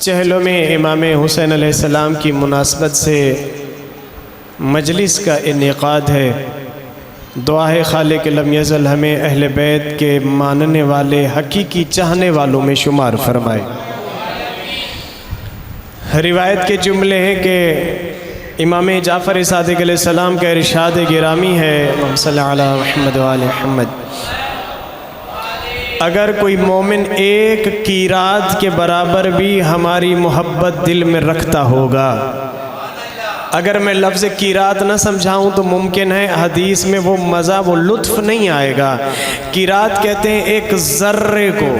چہلوں میں امام حسین علیہ السلام کی مناسبت سے مجلس کا انعقاد ہے۔ دعا ہے خالق لم یزل ہمیں اہل بیت کے ماننے والے حقیقی چاہنے والوں میں شمار فرمائے۔ روایت کے جملے ہیں کہ امام جعفر صادق علیہ السلام کا ارشاد گرامی ہے، اللہم صلی علی محمد و آل محمد، اگر کوئی مومن ایک قیراط کے برابر بھی ہماری محبت دل میں رکھتا ہوگا، اگر میں لفظ قیراط نہ سمجھاؤں تو ممکن ہے حدیث میں وہ مزہ وہ لطف نہیں آئے گا۔ قیراط کہتے ہیں ایک ذرے کو۔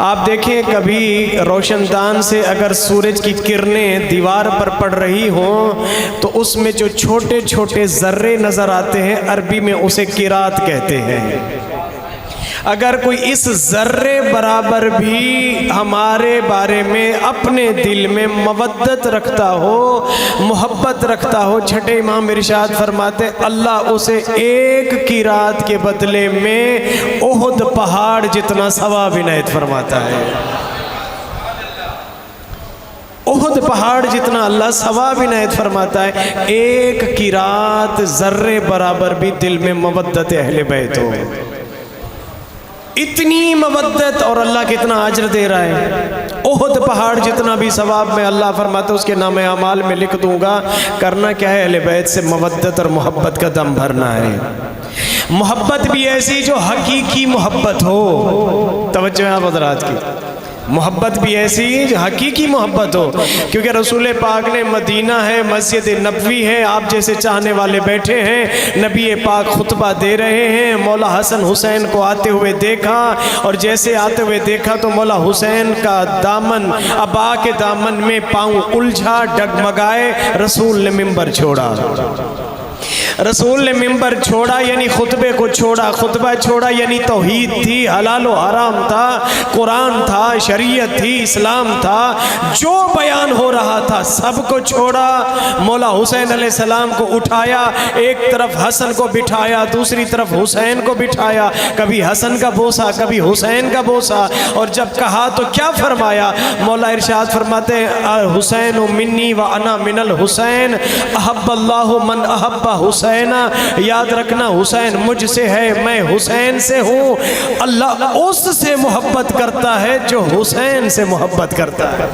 آپ دیکھیں کبھی روشن دان سے اگر سورج کی کرنیں دیوار پر پڑ رہی ہوں تو اس میں جو چھوٹے چھوٹے ذرے نظر آتے ہیں، عربی میں اسے قیراط کہتے ہیں۔ اگر کوئی اس ذرے برابر بھی ہمارے بارے میں اپنے دل میں مودت رکھتا ہو، محبت رکھتا ہو، چھٹے امام ارشاد فرماتے اللہ اسے ایک قیراط کے بدلے میں احد پہاڑ جتنا ثواب عنایت فرماتا ہے۔ احد پہاڑ جتنا اللہ ثواب عنایت فرماتا ہے، ایک قیراط ذرے برابر بھی دل میں مودت اہل بیت ہو۔ اتنی مودت، اور اللہ کتنا اجر دے رہا ہے۔ احد پہاڑ جتنا بھی ثواب میں اللہ فرماتا ہے اس کے نام اعمال میں لکھ دوں گا۔ کرنا کیا ہے؟ اہل بیت سے مودت اور محبت کا دم بھرنا ہے۔ محبت بھی ایسی جو حقیقی محبت ہو، توجہ ہے آپ حضرات کی، محبت بھی ایسی جو حقیقی محبت ہو، کیونکہ رسول پاک نے مدینہ ہے، مسجد نبوی ہے، آپ جیسے چاہنے والے بیٹھے ہیں، نبی پاک خطبہ دے رہے ہیں، مولا حسن حسین کو آتے ہوئے دیکھا، اور جیسے آتے ہوئے دیکھا تو مولا حسین کا دامن، ابا کے دامن میں پاؤں الجھا، ڈگمگائے، رسول نے منبر چھوڑا۔ رسول نے منبر چھوڑا یعنی خطبے کو چھوڑا، خطبہ چھوڑا یعنی توحید تھی، حلال و حرام تھا، قرآن تھا، شریعت تھی، اسلام تھا، جو بیان ہو رہا تھا سب کو چھوڑا۔ مولا حسین علیہ السلام کو اٹھایا، ایک طرف حسن کو بٹھایا، دوسری طرف حسین کو بٹھایا، کبھی حسن کا بوسہ کبھی حسین کا بوسہ، اور جب کہا تو کیا فرمایا؟ مولا ارشاد فرماتے ہیں حسین منی و انا من الحسین، احب اللہ من احب حسین، یاد رکھنا حسین مجھ سے ہے، میں حسین سے ہوں۔ اللہ اس سے محبت کرتا ہے جو حسین سے محبت کرتا ہے۔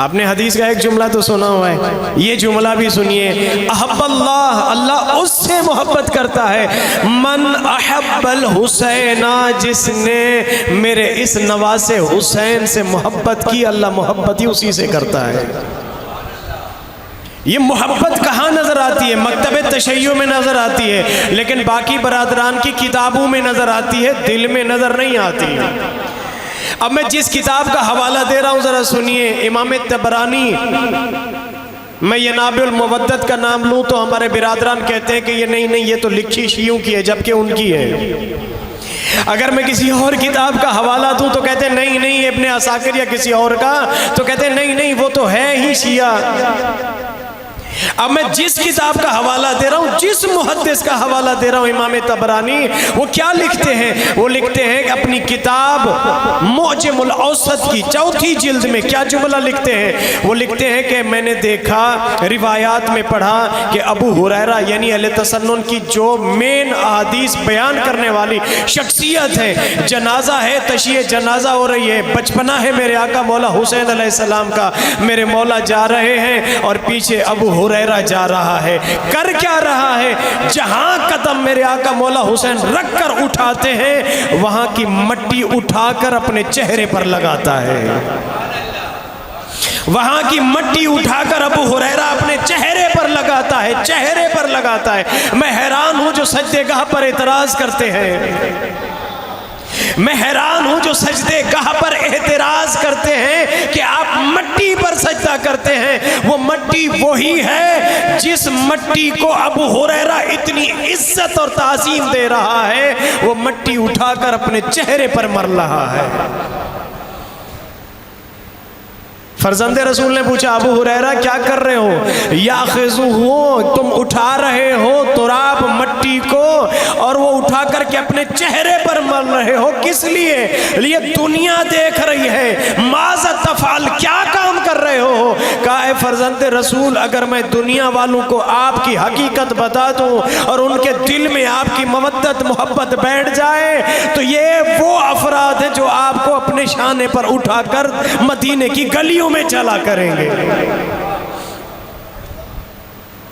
آپ نے حدیث کا ایک جملہ تو سنا ہوا ہے، یہ جملہ بھی سنیے، احب اللہ، اللہ اس سے محبت کرتا ہے، من احب الحسین، جس نے میرے اس نواسے حسین سے محبت کی، اللہ محبت ہی اسی سے کرتا ہے۔ یہ محبت کہاں نظر آتی ہے؟ مکتب تشیع میں نظر آتی ہے، لیکن باقی برادران کی کتابوں میں نظر آتی ہے، دل میں نظر نہیں آتی۔ اب میں جس کتاب کا حوالہ دے رہا ہوں ذرا سنیے، امام طبرانی، میں یہ نابع المودت کا نام لوں تو ہمارے برادران کہتے ہیں کہ یہ نہیں یہ تو لکھی شیعوں کی ہے، جبکہ ان کی ہے۔ اگر میں کسی اور کتاب کا حوالہ دوں تو کہتے ہیں نہیں ابن عساکر یا کسی اور کا، تو کہتے ہیں نہیں وہ تو ہے ہی شیعہ۔ اب میں جس کتاب کا حوالہ دے رہا ہوں، جس محدث کا حوالہ دے رہا ہوں، امام طبرانی، وہ کیا لکھتے ہیں؟ وہ لکھتے ہیں کہ اپنی کتاب معجم الاوسط کی 4 جلد میں کیا جملہ لکھتے ہیں؟ وہ لکھتے ہیں کہ میں نے دیکھا، روایات میں پڑھا کہ ابو ہریرہ یعنی اہل تسنن کی جو مین احادیث بیان کرنے والی شخصیت ہے، جنازہ ہے، تشییع جنازہ ہو رہی ہے، بچپنا ہے میرے آقا مولا حسین علیہ السلام کا، میرے مولا جا رہے ہیں اور پیچھے ابو ہریرہ جا رہا ہے، کر کیا رہا ہے؟ جہاں قدم میرے آقا مولا حسین رکھ کر اٹھاتے ہیں، وہاں کی مٹی اٹھا کر اپنے چہرے پر لگاتا ہے۔ وہاں کی مٹی اٹھا کر ابو ہریرہ اپنے چہرے پر لگاتا ہے، چہرے پر لگاتا ہے۔ میں حیران ہوں جو سجدے گاہ پر اعتراض کرتے ہیں، میں حیران ہوں جو سجدے گاہ پر اعتراض کرتے ہیں کہ آپ مٹی پر سجدہ کرتے ہیں۔ وہ مٹی وہی ہے جس مٹی کو ابو ہریرہ اتنی عزت اور تعظیم دے رہا ہے، وہ مٹی اٹھا کر اپنے چہرے پر مر رہا ہے۔ فرزند رسول نے پوچھا ابو ہریرہ کیا کر رہے ہو؟ یاخذو، تم اٹھا رہے ہو تراب مٹی کو اور وہ اٹھا کر کے اپنے چہرے پر مل رہے ہو، کس لیے؟ یہ دنیا دیکھ رہی ہے، ماذا تفعل، کیا کام کر رہے ہو؟ کہا اے فرزند رسول اگر میں دنیا والوں کو آپ کی حقیقت بتا دوں اور ان کے دل میں آپ کی مودت محبت بیٹھ جائے تو یہ وہ افراد ہیں جو آپ کو اپنے شانے پر اٹھا کر مدینے کی گلیوں میں چلا کریں گے۔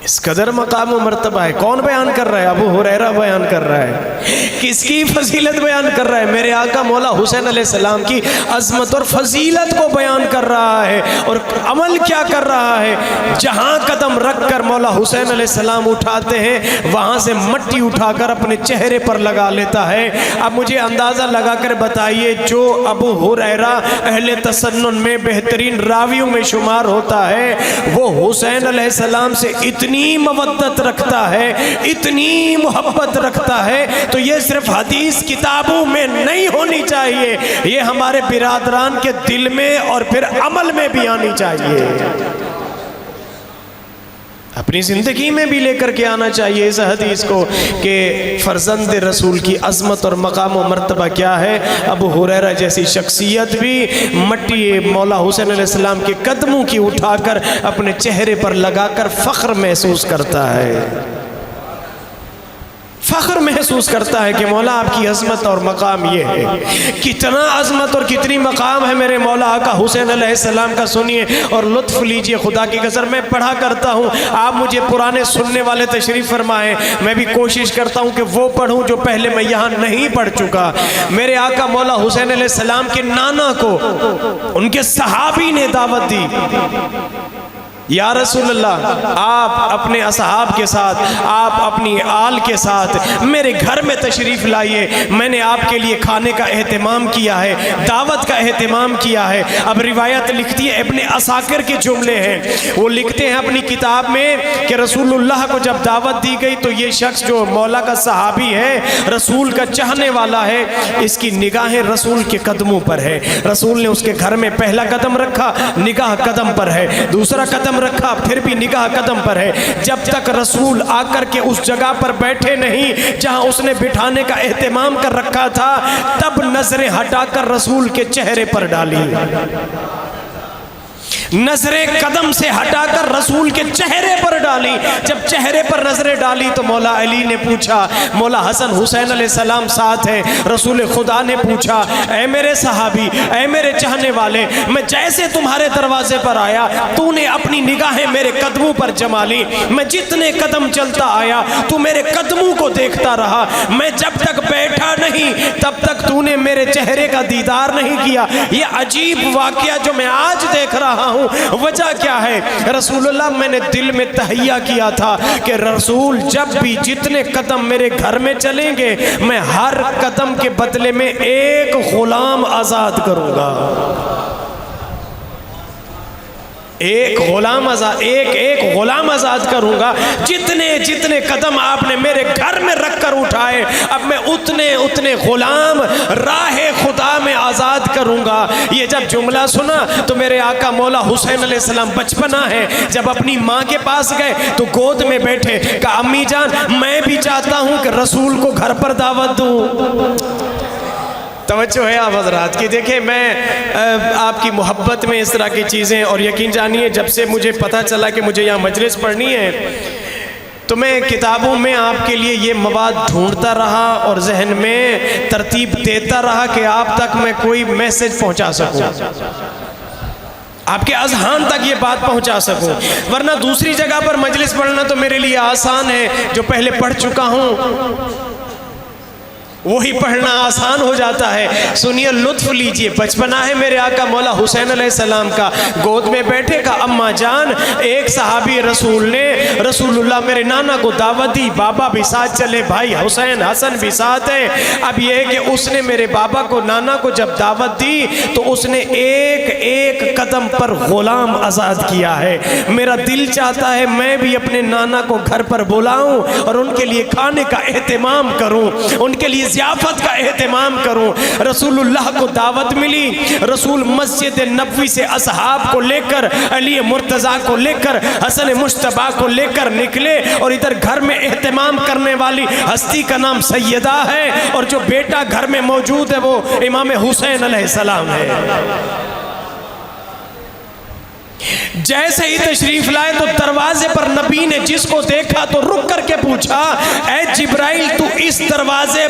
اس قدر مقام و مرتبہ ہے۔ کون بیان کر رہا ہے؟ ابو ہریرہ بیان کر رہا ہے۔ کس کی فضیلت بیان کر رہا ہے؟ میرے آقا مولا حسین علیہ السلام کی عظمت اور فضیلت کو بیان کر رہا ہے۔ اور عمل کیا کر رہا ہے؟ جہاں قدم رکھ کر مولا حسین علیہ السلام اٹھاتے ہیں وہاں سے مٹی اٹھا کر اپنے چہرے پر لگا لیتا ہے۔ اب مجھے اندازہ لگا کر بتائیے، جو ابو ہریرہ اہل تسنن میں بہترین راویوں میں شمار ہوتا ہے، وہ حسین علیہ السلام سے اتنی مودت رکھتا ہے، اتنی محبت رکھتا ہے، تو یہ صرف حدیث کتابوں میں نہیں ہونی چاہیے، یہ ہمارے برادران کے دل میں اور پھر عمل میں بھی آنی چاہیے، اپنی زندگی میں بھی لے کر کے آنا چاہیے اس حدیث کو کہ فرزند رسول کی عظمت اور مقام و مرتبہ کیا ہے۔ ابو ہریرہ جیسی شخصیت بھی مٹی مولا حسین علیہ السلام کے قدموں کی اٹھا کر اپنے چہرے پر لگا کر فخر محسوس کرتا ہے، فخر محسوس کرتا ہے کہ مولا آپ کی عظمت اور مقام یہ ہے۔ کتنا عظمت اور کتنی مقام ہے میرے مولا آقا حسین علیہ السلام کا، سنیے اور لطف لیجئے۔ خدا کی قسم میں پڑھا کرتا ہوں، آپ مجھے پرانے سننے والے تشریف فرمائیں، میں بھی کوشش کرتا ہوں کہ وہ پڑھوں جو پہلے میں یہاں نہیں پڑھ چکا۔ میرے آقا مولا حسین علیہ السلام کے نانا کو ان کے صحابی نے دعوت دی، یا رسول اللہ آپ اپنے اصحاب کے ساتھ، آپ اپنی آل کے ساتھ میرے گھر میں تشریف لائیے، میں نے آپ کے لیے کھانے کا اہتمام کیا ہے، دعوت کا اہتمام کیا ہے۔ اب روایت لکھتی ہے، ابن عساکر کے جملے ہیں، وہ لکھتے ہیں اپنی کتاب میں کہ رسول اللہ کو جب دعوت دی گئی تو یہ شخص جو مولا کا صحابی ہے، رسول کا چاہنے والا ہے، اس کی نگاہیں رسول کے قدموں پر ہے۔ رسول نے اس کے گھر میں پہلا قدم رکھا، نگاہ قدم پر ہے، دوسرا قدم رکھا، پھر بھی نگاہ قدم پر ہے، جب تک رسول آ کر کے اس جگہ پر بیٹھے نہیں جہاں اس نے بٹھانے کا اہتمام کر رکھا تھا، تب نظریں ہٹا کر رسول کے چہرے پر ڈالی، نظریں قدم سے ہٹا کر رسول کے چہرے پر ڈالی۔ جب چہرے پر نظریں ڈالی تو مولا علی نے پوچھا، مولا حسن حسین علیہ السلام ساتھ ہیں، رسول خدا نے پوچھا اے میرے صحابی، اے میرے چاہنے والے، میں جیسے تمہارے دروازے پر آیا تو نے اپنی نگاہیں میرے قدموں پر جما لی، میں جتنے قدم چلتا آیا تو میرے قدموں کو دیکھتا رہا، میں جب تک بیٹھا نہیں تب تک تو نے میرے چہرے کا دیدار نہیں کیا۔ یہ عجیب واقعہ جو میں آج دیکھ رہا ہوں، وجہ کیا ہے؟ رسول اللہ میں نے دل میں تہیہ کیا تھا کہ رسول جب بھی جتنے قدم میرے گھر میں چلیں گے میں ہر قدم کے بدلے میں ایک غلام آزاد کروں گا، ایک غلام آزاد کروں گا۔ جتنے قدم آپ نے میرے گھر میں رکھ کر اٹھائے، اب میں اتنے غلام راہ خدا میں آزاد کروں گا۔ یہ جب جملہ سنا تو میرے آقا مولا حسین علیہ السلام بچپنا ہے، جب اپنی ماں کے پاس گئے تو گود میں بیٹھے، کہا امی جان میں بھی چاہتا ہوں کہ رسول کو گھر پر دعوت دوں۔ توجہ ہے آپ حضرات کی، دیکھیں میں آپ کی محبت میں اس طرح کی چیزیں، اور یقین جانیے جب سے مجھے پتہ چلا کہ مجھے یہاں مجلس پڑھنی ہے تو میں کتابوں میں آپ کے لیے یہ مواد ڈھونڈتا رہا اور ذہن میں ترتیب دیتا رہا کہ آپ تک میں کوئی میسج پہنچا سکوں، آپ کے اذہان تک یہ بات پہنچا سکوں، ورنہ دوسری جگہ پر مجلس پڑھنا تو میرے لیے آسان ہے، جو پہلے پڑھ چکا ہوں وہی پڑھنا آسان ہو جاتا ہے۔ سنیے لطف لیجئے، بچپنا ہے میرے آقا مولا حسین علیہ السلام کا، گود میں بیٹھے کا اماں جان، ایک صحابی رسول نے رسول اللہ میرے نانا کو دعوت دی، بابا بھی ساتھ چلے، بھائی حسین حسن بھی ساتھ ہیں۔ اب یہ ہے کہ اس نے میرے بابا کو نانا کو جب دعوت دی تو اس نے ایک ایک قدم پر غلام آزاد کیا ہے۔ میرا دل چاہتا ہے میں بھی اپنے نانا کو گھر پر بلاؤں اور ان کے لیے کھانے کا اہتمام کروں، ان کے لیے ضیافت کا اہتمام کروں۔ رسول اللہ کو دعوت ملی، رسول مسجد نبوی سے اصحاب کو لے کر، علی مرتضیٰ کو لے کر، حسن مجتبیٰ کو لے کر نکلے، اور ادھر گھر میں اہتمام کرنے والی ہستی کا نام سیدہ ہے، اور جو بیٹا گھر میں موجود ہے وہ امام حسین علیہ السلام ہے۔ جیسے ہی تشریف لائے تو دروازے پر نبی نے جس کو دیکھا تو رک کر کے پوچھا، اے جبرائیل تو اس دروازے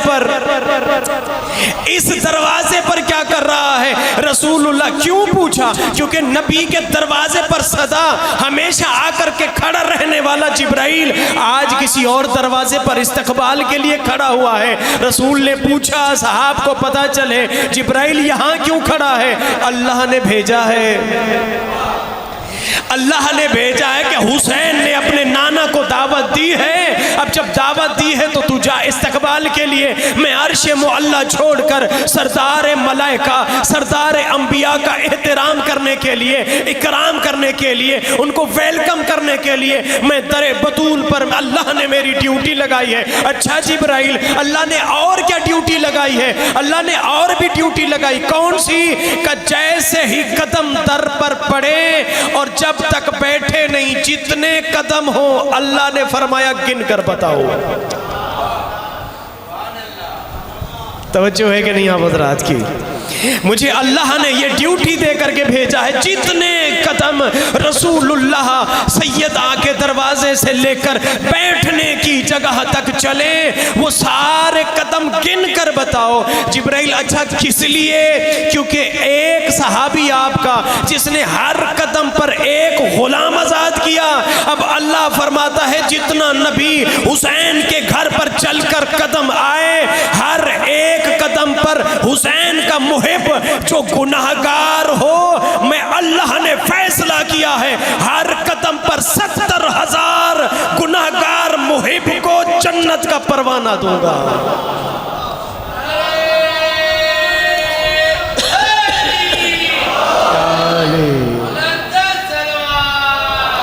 پر کیا کر رہا ہے؟ رسول اللہ کیوں پوچھا؟ کیونکہ نبی کے دروازے پر صدا ہمیشہ آ کر کے کھڑا رہنے والا جبرائیل آج کسی اور دروازے پر استقبال کے لیے کھڑا ہوا ہے۔ رسول نے پوچھا، صحاب کو پتا چلے جبرائیل یہاں کیوں کھڑا ہے؟ اللہ نے بھیجا ہے، اللہ نے بھیجا ہے کہ حسین نے اپنے نانا کو دعوت دی ہے، اب جب دعوت دی ہے تو تو جا استقبال کے لیے۔ میں عرش معلیٰ چھوڑ کر سردار ملائکہ، سردار انبیاء کا احترام کرنے کے لیے، اکرام کرنے کے لیے، ان کو ویلکم کرنے کے لیے میں در بطول پر اللہ نے میری ڈیوٹی لگائی ہے۔ اچھا جبرائیل، اللہ نے اور کیا ڈیوٹی لگائی ہے؟ اللہ نے اور بھی ڈیوٹی لگائی، کون سی؟ کہ جیسے ہی قدم در پر پڑے اور جب تک بیٹھے نہیں، جتنے قدم ہو اللہ نے فرمایا گن کر بتاؤ۔ توجہ ہے کہ نہیں آپ حضرات کی؟ مجھے اللہ نے یہ ڈیوٹی دے کر کے بھیجا ہے، جتنے قدم رسول اللہ سیدہ کے دروازے سے لے کر بیٹھنے کی جگہ تک چلے وہ سارے قدم گن کر بتاؤ۔ جبرائیل اچھا کس لیے؟ کیونکہ ایک صحابی آپ کا جس نے ہر قدم پر ایک غلام آزاد کیا، اب اللہ فرماتا ہے جتنا نبی حسین کے گھر پر چل کر قدم آئے، ہر ایک قدم پر حسین کا محب جو گناہگار ہو، میں اللہ نے فیصلہ کیا ہے ہر قدم پر 70,000 گناہگار محب کو جنت کا پروانہ دوں گا۔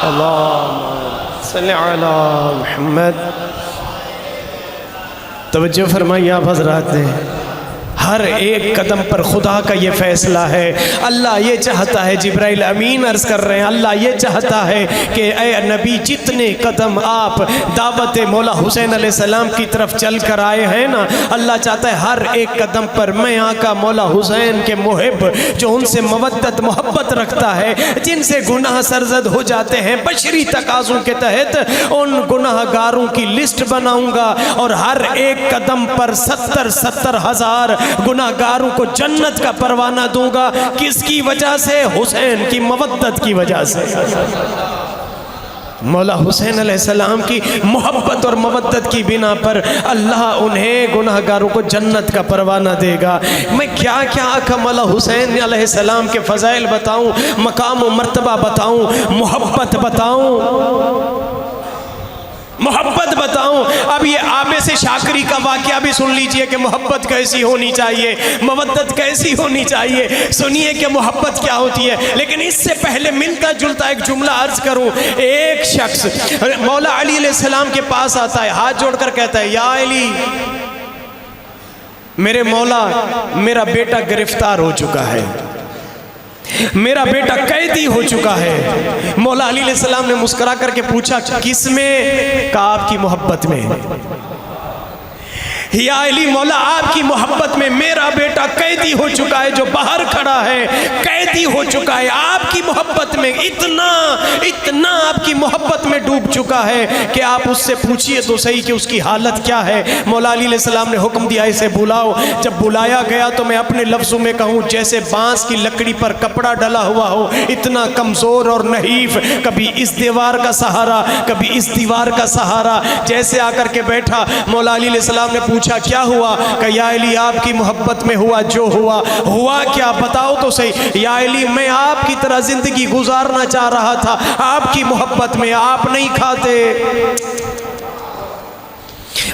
اللہم صلی علی محمد۔ توجہ فرمائیے آپ حضرات نے، ہر ایک قدم پر خدا کا یہ فیصلہ ہے۔ اللہ یہ چاہتا ہے، جبرائیل امین عرض کر رہے ہیں، اللہ یہ چاہتا ہے کہ اے نبی جتنے قدم آپ دعوت مولا حسین علیہ السلام کی طرف چل کر آئے ہیں نا، اللہ چاہتا ہے ہر ایک قدم پر میں آقا مولا حسین کے محب جو ان سے مودت محبت رکھتا ہے، جن سے گناہ سرزد ہو جاتے ہیں، بشری تقاضوں کے تحت ان گناہ گاروں کی لسٹ بناؤں گا، اور ہر ایک قدم پر 70,000 گناہ گاروں کو جنت کا پروانہ دوں گا۔ کس کی وجہ سے؟ حسین کی مودت کی وجہ سے۔ مولا حسین علیہ السلام کی محبت اور مودت کی بنا پر اللہ انہیں گناہ گاروں کو جنت کا پروانہ دے گا۔ میں کیا کیا آقا مولا حسین علیہ السلام کے فضائل بتاؤں، مقام و مرتبہ بتاؤں، محبت بتاؤں۔ اب یہ آبے سے شاکری کا واقعہ بھی سن لیجئے کہ محبت کیسی ہونی چاہیے، مودت کیسی ہونی چاہیے، سنیے کہ محبت کیا ہوتی ہے۔ لیکن اس سے پہلے ملتا جلتا ایک جملہ عرض کروں۔ ایک شخص مولا علی علیہ السلام کے پاس آتا ہے، ہاتھ جوڑ کر کہتا ہے، یا علی میرے مولا، میرا بیٹا گرفتار ہو چکا ہے، میرا بیٹا قیدی ہو چکا ہے۔ مولا علی علیہ السلام نے مسکرا کر کے پوچھا کس میں؟ کہا آپ کی محبت میں۔ یا علی مولا آپ کی محبت میں میرا بیٹا قیدی ہو چکا ہے، جو باہر کھڑا ہے قیدی ہو چکا ہے، آپ کی محبت میں اتنا آپ کی محبت میں ڈوب چکا ہے کہ آپ اس سے پوچھئے تو صحیح کہ اس کی حالت کیا ہے۔ مولا علی علیہ السلام نے حکم دیا اسے بلاؤ۔ جب بلایا گیا تو میں اپنے لفظوں میں کہوں جیسے بانس کی لکڑی پر کپڑا ڈلا ہوا ہو، اتنا کمزور اور نحیف، کبھی اس دیوار کا سہارا کبھی اس دیوار کا سہارا، جیسے آ کر کے بیٹھا۔ مولا علی علیہ السلام نے پوچھا کیا ہوا؟ کہ یا علی آپ کی محبت میں ہوا جو ہوا کیا بتاؤ تو صحیح۔ یا علی میں آپ کی طرح زندگی گزارنا چاہ رہا تھا، آپ کی محبت میں آپ نہیں کھاتے،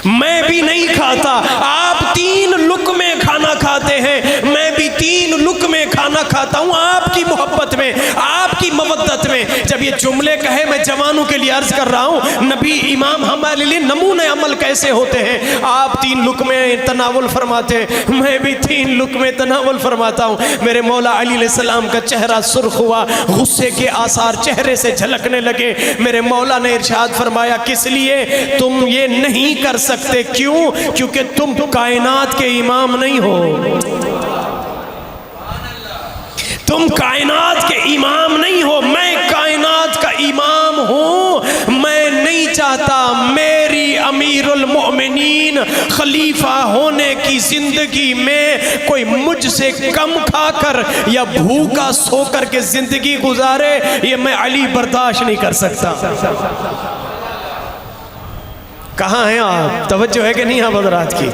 میں بھی نہیں کھاتا، آپ 3 لقمے کھانا کھاتے ہیں، میں بھی 3 لقمے کھانا کھاتا ہوں آپ کی محبت میں، آپ کی مودت میں۔ جب یہ جملے کہے میں جوانوں کے لیے عرض کر رہا ہوں، نبی امام ہمارے لیے نمونہ عمل کیسے ہوتے ہیں۔ آپ 3 لقمے تناول فرماتے ہیں، میں بھی 3 لقمے تناول فرماتا ہوں۔ میرے مولا علی علیہ السلام کا چہرہ سرخ ہوا، غصے کے آثار چہرے سے جھلکنے لگے۔ میرے مولا نے ارشاد فرمایا کس لیے تم یہ نہیں کر سکتے؟ کیوں؟ کیونکہ تم کائنات کے امام نہیں ہو، تم کائنات کے امام نہیں ہو، میں کائنات کا امام ہوں۔ میں نہیں چاہتا میری امیر المؤمنین خلیفہ ہونے کی زندگی میں کوئی مجھ سے کم کھا کر یا بھوکا سو کر کے زندگی گزارے، یہ میں علی برداشت نہیں کر سکتا۔ کہاں ہیں آپ؟ توجہ ہے کہ نہیں آپ حضرات کی؟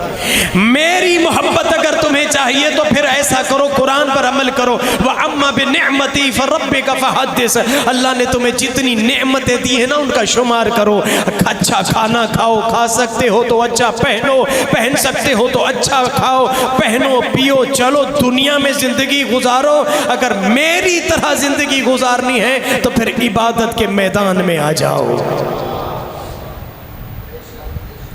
میری محبت اگر تمہیں چاہیے تو پھر ایسا کرو، قرآن پر عمل کرو۔ وَأَمَّا بِنِعْمَتِي فَرَبِّكَ فَحَدِّثْ۔ اللہ نے تمہیں جتنی نعمتیں دی ہیں نا ان کا شمار کرو۔ اچھا کھانا کھاؤ، کھا سکتے ہو تو اچھا پہنو، پہن سکتے ہو تو اچھا کھاؤ، پہنو پیو، چلو دنیا میں زندگی گزارو۔ اگر میری طرح زندگی گزارنی ہے تو پھر عبادت کے میدان میں آ جاؤ،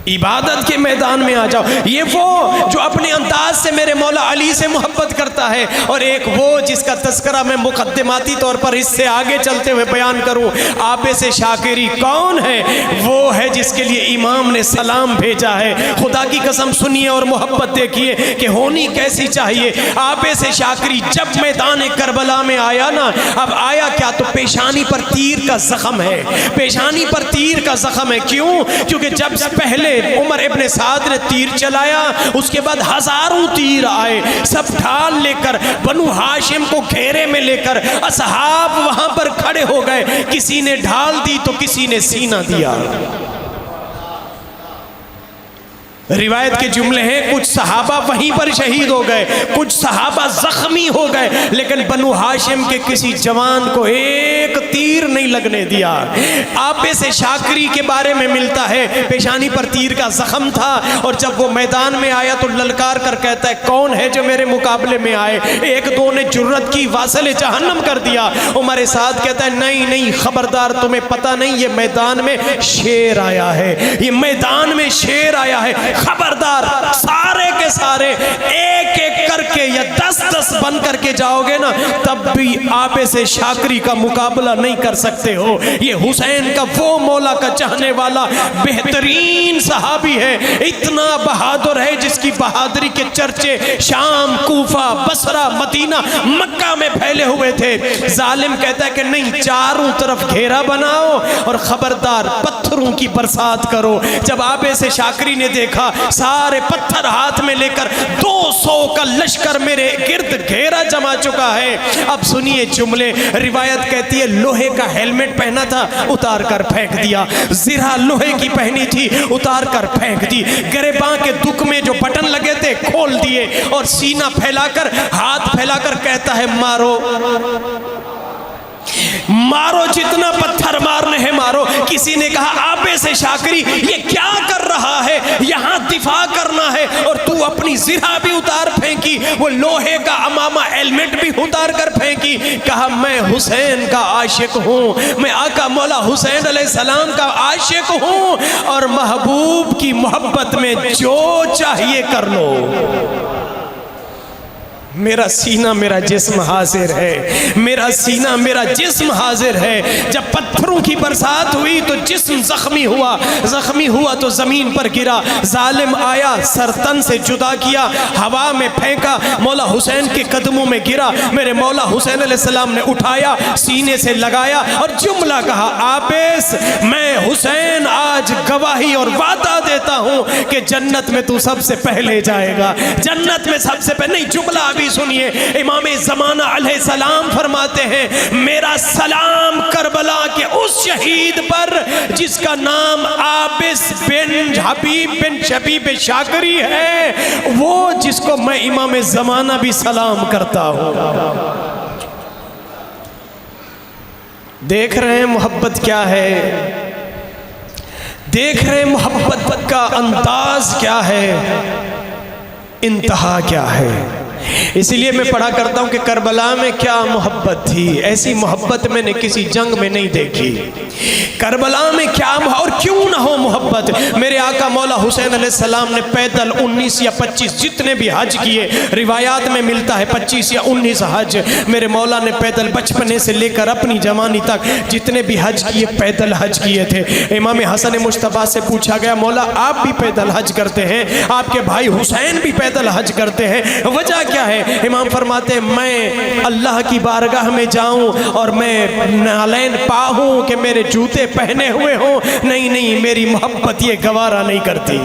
عبادت کے میدان میں آ جاؤ۔ یہ وہ جو اپنے انداز سے میرے مولا علی سے محبت کرتا ہے، اور ایک وہ جس کا تذکرہ میں مقدماتی طور پر اس سے آگے چلتے ہوئے بیان کروں۔ عابس شاکری کون ہے؟ وہ ہے جس کے لیے امام نے سلام بھیجا ہے۔ خدا کی قسم سنیے اور محبت دیکھیے کہ ہونی کیسی چاہیے۔ عابس شاکری جب میدان کربلا میں آیا نا، اب آیا کیا تو پیشانی پر تیر کا زخم ہے، پیشانی پر تیر کا زخم ہے۔ کیوں؟ کیونکہ جب پہلے عمر ابن سعد نے تیر چلایا، اس کے بعد ہزاروں تیر آئے، سب ڈھال لے کر بنو ہاشم کو گھیرے میں لے کر اصحاب وہاں پر کھڑے ہو گئے۔ کسی نے ڈھال دی تو کسی نے سینہ دیا۔ روایت کے جملے ہیں کچھ صحابہ وہیں پر شہید ہو گئے، کچھ صحابہ زخمی ہو گئے، لیکن بنو ہاشم کے کسی جوان کو ایک تیر نہیں لگنے دیا۔ عابس شاکری کے بارے میں ملتا ہے پیشانی پر تیر کا زخم تھا، اور جب وہ میدان میں آیا تو للکار کر کہتا ہے کون ہے جو میرے مقابلے میں آئے؟ ایک دو نے جرت کی، واصل جہنم کر دیا۔ عمر سعد کہتا ہے نہیں نہیں خبردار، تمہیں پتہ نہیں یہ میدان میں شیر آیا ہے، یہ میدان میں شیر آیا ہے، خبردار سارے کے سارے ایک ایک کر کے یا 10 بن کر کے جاؤ گے نا، تب بھی عابس شاکری کا مقابلہ نہیں کر سکتے ہو۔ یہ حسین کا وہ مولا کا چاہنے والا بہترین صحابی ہے، اتنا بہادر ہے جس کی بہادری کے چرچے شام، کوفہ، بصرہ، مدینہ، مکہ میں پھیلے ہوئے تھے۔ ظالم کہتا ہے کہ نہیں، چاروں طرف گھیرا بناؤ اور خبردار پتھروں کی برسات کرو۔ جب عابس شاکری نے دیکھا سارے پتھر ہاتھ میں لے کر 200 کا لشکر میرے گرد گھیرا جما چکا ہے، اب سنیے جملے۔ روایت کہتی ہے لوہے کا ہیلمٹ پہنا تھا، اتار کر پھینک دیا۔ زرہ لوہے کی پہنی تھی، اتار کر پھینک دی۔ گریباں کے دک میں جو بٹن لگے تھے کھول دیے، اور سینہ پھیلا کر، ہاتھ پھیلا کر کہتا ہے مارو مارو، جتنا پتھر مارنے ہیں مارو۔ کسی نے کہا عابس شاکری یہ کیا کر رہا ہے؟ یہاں دفاع کرنا ہے اور تو اپنی زرہ بھی اتار پھینکی، وہ لوہے کا امامہ ہیلمٹ بھی اتار کر پھینکی۔ کہا میں حسین کا عاشق ہوں، میں آقا مولا حسین علیہ السلام کا عاشق ہوں، اور محبوب کی محبت میں جو چاہیے کر لو۔ میرا سینہ میرا جسم حاضر ہے، میرا سینہ میرا جسم حاضر ہے۔ جب پتھروں کی برسات ہوئی تو جسم زخمی ہوا، زخمی ہوا تو زمین پر گرا۔ ظالم آیا، سر تن سے جدا کیا، ہوا میں پھینکا، مولا حسین کے قدموں میں گرا۔ میرے مولا حسین علیہ السلام نے اٹھایا، سینے سے لگایا اور جملہ کہا عابس میں حسین آج گواہی اور وعدہ دیتا ہوں کہ جنت میں تو سب سے پہلے جائے گا، جنت میں سب سے پہلے۔ نہیں، جملہ ابھی سنیے، امام زمانہ علیہ السلام فرماتے ہیں میرا سلام کربلا کے اس شہید پر جس کا نام عابس بن حبیب بن شبیب شاکری ہے، وہ جس کو میں امام زمانہ بھی سلام کرتا ہوں۔ دیکھ رہے ہیں محبت کیا ہے، دیکھ رہے ہیں محبت کا انداز کیا ہے، انتہا کیا ہے۔ اسی لیے میں پڑھا کرتا ہوں کہ کربلا میں کیا محبت تھی، ایسی محبت میں نے کسی جنگ میں نہیں دیکھی۔ کربلا میں کیا اور کیوں نہ ہو محبت۔ میرے آقا مولا حسین علیہ السلام نے پیدل 19 یا 25 جتنے بھی حج کیے، روایات میں ملتا ہے 25 یا 19 حج میرے مولا نے پیدل بچپنے سے لے کر اپنی جوانی تک جتنے بھی حج کیے پیدل حج کیے تھے۔ امام حسن مجتبیٰ سے پوچھا گیا مولا آپ بھی پیدل حج کرتے ہیں، آپ کے بھائی حسین بھی پیدل حج کرتے ہیں، وجہ کیا ہے؟ امام فرماتے ہیں میں اللہ کی بارگاہ میں جاؤں اور میں نالین پاؤں کہ میرے جوتے پہنے ہوئے ہوں، نہیں میری محبت یہ گوارا نہیں کرتی،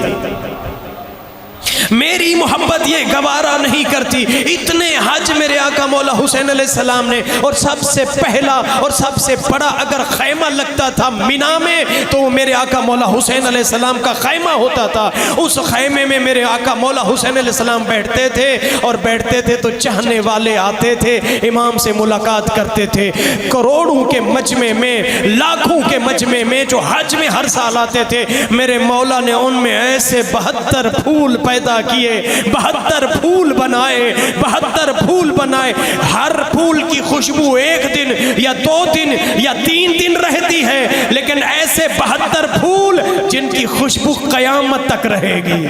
میری محبت یہ گوارا نہیں کرتی۔ اتنے حج میرے آقا مولا حسین علیہ السلام نے، اور سب سے پہلا اور سب سے بڑا اگر خیمہ لگتا تھا مینا میں تو میرے آقا مولا حسین علیہ السلام کا خیمہ ہوتا تھا۔ اس خیمے میں میرے آقا مولا حسین علیہ السلام بیٹھتے تھے، اور بیٹھتے تھے تو چاہنے والے آتے تھے امام سے ملاقات کرتے تھے۔ کروڑوں کے مجمع میں، لاکھوں کے مجمع میں جو حج میں ہر سال آتے تھے، میرے مولا نے ان میں ایسے 72 پھول پیدا کیے، 72 پھول بنائے، 72 پھول بنائے۔ ہر پھول کی خوشبو ایک دن یا 2 دن یا 3 دن رہتی ہے، لیکن ایسے 72 پھول جن کی خوشبو قیامت تک رہے گی،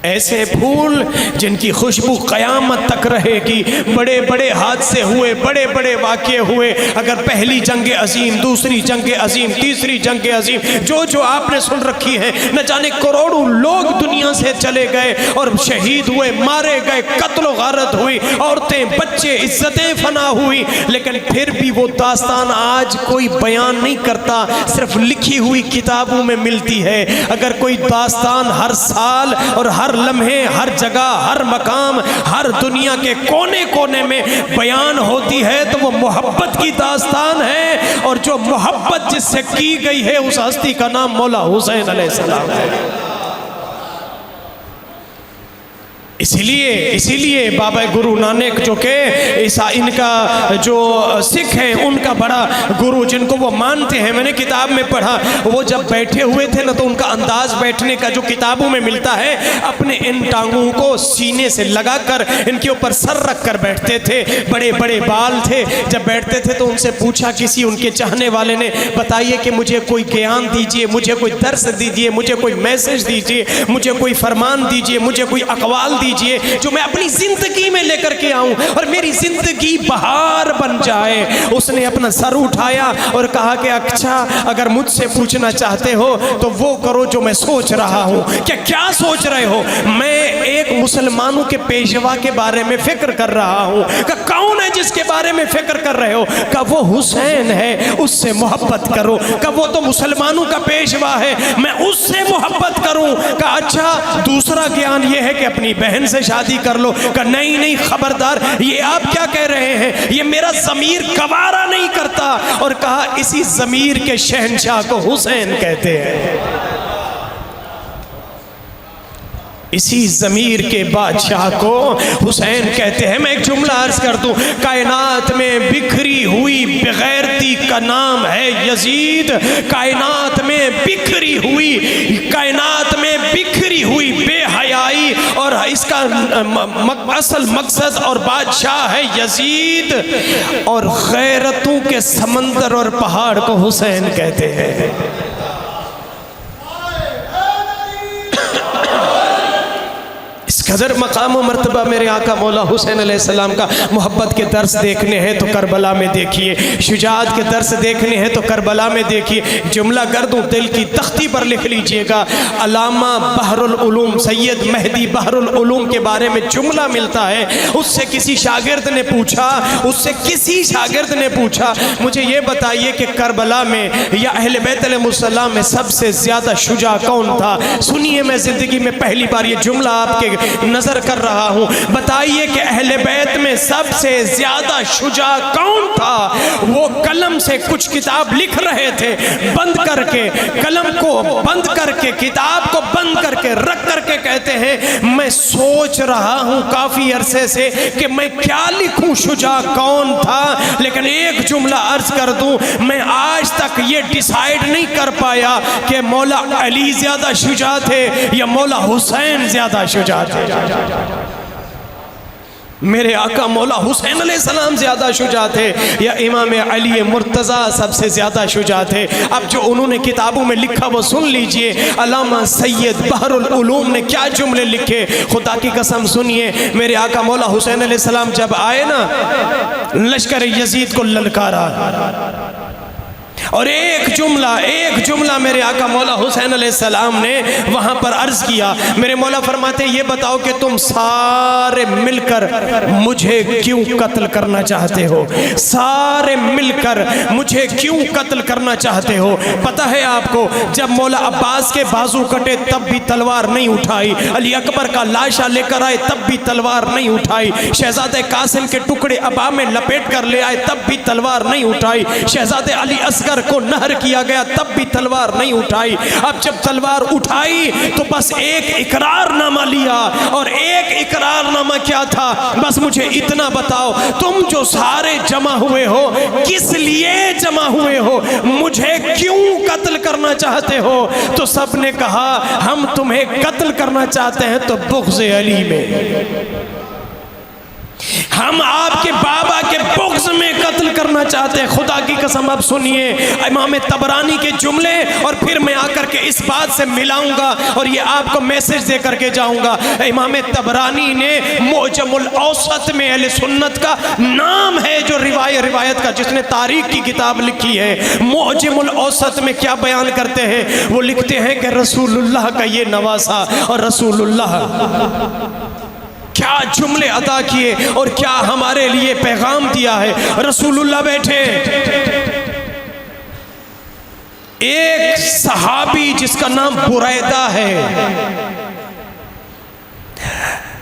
ایسے پھول جن کی خوشبو قیامت تک رہے گی۔ بڑے بڑے حادثے ہوئے، بڑے بڑے واقعے ہوئے، اگر پہلی جنگ عظیم، دوسری جنگ عظیم، تیسری جنگ عظیم جو آپ نے سن رکھی ہے، نہ جانے کروڑوں لوگ دنیا سے چلے گئے اور شہید ہوئے، مارے گئے، قتل و غارت ہوئی، عورتیں بچے عزتیں فنا ہوئی، لیکن پھر بھی وہ داستان آج کوئی بیان نہیں کرتا، صرف لکھی ہوئی کتابوں میں ملتی ہے۔ اگر کوئی داستان ہر سال اور ہر لمحے، ہر جگہ، ہر مقام، ہر دنیا کے کونے کونے میں بیان ہوتی ہے تو وہ محبت کی داستان ہے، اور جو محبت جس سے کی گئی ہے اس ہستی کا نام مولا حسین علیہ السلام ہے۔ اسی لیے بابا گرو نانک جو کہ ان کا جو سکھ ہیں ان کا بڑا گرو جن کو وہ مانتے ہیں، میں نے کتاب میں پڑھا، وہ جب بیٹھے ہوئے تھے نا تو ان کا انداز بیٹھنے کا جو کتابوں میں ملتا ہے، اپنے ان ٹانگوں کو سینے سے لگا کر ان کے اوپر سر رکھ کر بیٹھتے تھے، بڑے بڑے بال تھے۔ جب بیٹھتے تھے تو ان سے پوچھا کسی ان کے چاہنے والے نے، بتائیے کہ مجھے کوئی گیان دیجئے، مجھے کوئی درس دیجئے، مجھے کوئی میسج دیجئے، مجھے کوئی فرمان دیجئے، مجھے کوئی اقوال دیجئے جو میں اپنی زندگی میں لے کر کے آؤں اور میری زندگی بہار بن جائے۔ اس نے اپنا سر اٹھایا اور کہا کہ اچھا اگر مجھ سے پوچھنا چاہتے ہو تو وہ کرو جو میں سوچ رہا ہوں۔ کیا سوچ رہے ہو؟ میں ایک مسلمانوں کے پیشوا کے بارے میں فکر کر رہا ہوں۔ کہ کون ہے جس کے بارے میں فکر کر رہے ہو؟ کہ وہ حسین ہے، اس سے محبت کرو۔ کہ وہ تو مسلمانوں کا پیشوا ہے، میں اس سے محبت کروں۔ کہ اچھا دوسرا گیان یہ ہے کہ اپنی بہن سے شادی کر لو۔ کہ نہیں خبردار، یہ آپ کیا کہہ رہے ہیں؟ یہ میرا ضمیر گوارا نہیں کرتا۔ اور کہا اسی ضمیر کے شہنشاہ کو حسین کہتے ہیں، اسی ضمیر کے بادشاہ کو حسین کہتے ہیں۔ میں ایک جملہ عرض کر دوں، کائنات میں بکھری ہوئی بغیرتی کا نام ہے یزید۔ کائنات میں بکھری ہوئی بے حیائی، اور اس کا اصل مقصد اور بادشاہ ہے یزید، اور غیرتوں کے سمندر اور پہاڑ کو حسین کہتے ہیں۔ اس قدر مقام و مرتبہ میرے آقا مولا حسین علیہ السلام کا محبت کے درس دیکھنے ہیں تو کربلا میں دیکھیے، شجاعت کے درس دیکھنے ہیں تو کربلا میں دیکھیے۔ جملہ کر دوں، دل کی تختی پر لکھ لیجئے گا۔ علامہ بحر العلوم سید مہدی بحر العلوم کے بارے میں جملہ ملتا ہے۔ اس سے کسی شاگرد نے پوچھا مجھے یہ بتائیے کہ کربلا میں یا اہل بیت علیہ السلام میں سب سے زیادہ شجاع کون تھا؟ سنیے، میں زندگی میں پہلی بار یہ جملہ آپ کے نظر کر رہا ہوں۔ بتائیے کہ اہل بیت میں سب سے زیادہ شجاع کون تھا؟ وہ قلم سے کچھ کتاب لکھ رہے تھے، بند کر کے، قلم کو بند کر کے، کتاب کو بند کر کے رکھ کر کے کہتے ہیں میں سوچ رہا ہوں کافی عرصے سے کہ میں کیا لکھوں، شجاع کون تھا؟ لیکن ایک جملہ عرض کر دوں، میں آج تک یہ ڈیسائیڈ نہیں کر پایا کہ مولا علی زیادہ شجاع تھے یا مولا حسین زیادہ شجاع تھے۔ میرے آقا مولا حسین علیہ السلام زیادہ شجاع تھے یا امام علی مرتضیٰ سب سے زیادہ شجاع تھے؟ اب جو انہوں نے کتابوں میں لکھا وہ سن لیجئے. علامہ سید بحر العلوم نے کیا جملے لکھے، خدا کی قسم سنیے. میرے آقا مولا حسین علیہ السلام جب آئے نا، لشکر یزید کو للکارا، اور ایک جملہ میرے آقا مولا حسین علیہ السلام نے وہاں پر عرض کیا. میرے مولا فرماتے یہ بتاؤ کہ تم سارے مل کر مجھے کیوں قتل کرنا چاہتے ہو؟ سارے مل کر مجھے کیوں قتل کرنا چاہتے ہو؟ پتہ ہے آپ کو، جب مولا عباس کے بازو کٹے تب بھی تلوار نہیں اٹھائی، علی اکبر کا لاشا لے کر آئے تب بھی تلوار نہیں اٹھائی، شہزادہ قاسم کے ٹکڑے ابا میں لپیٹ کر لے آئے تب بھی تلوار نہیں اٹھائی، شہزادہ علی اصغر کو نہر کیا گیا تب بھی تلوار نہیں اٹھائی. اب جب تلوار اٹھائی تو بس ایک اقرار نامہ لیا، اور ایک اقرار نامہ کیا تھا؟ بس مجھے اتنا بتاؤ، تم جو سارے جمع ہوئے ہو کس لیے جمع ہوئے ہو؟ مجھے کیوں قتل کرنا چاہتے ہو؟ تو سب نے کہا ہم تمہیں قتل کرنا چاہتے ہیں تو بغض علی میں، ہم آپ کے بابا کے بغض میں قتل کرنا چاہتے ہیں. خدا کی قسم اب سنیے امام طبرانی کے جملے، اور پھر میں آ کر کے اس بات سے ملاؤں گا اور یہ آپ کو میسج دے کر کے جاؤں گا. امام طبرانی نے معجم الاوسط میں اہل سنت کا نام ہے، جو روایت کا جس نے تاریخ کی کتاب لکھی ہے، معجم الاوسط میں کیا بیان کرتے ہیں؟ وہ لکھتے ہیں کہ رسول اللہ کا یہ نواسہ، اور رسول اللہ کیا جملے ادا کیے اور کیا ہمارے لیے پیغام دیا ہے. رسول اللہ بیٹھے، ایک صحابی جس کا نام بریدہ ہے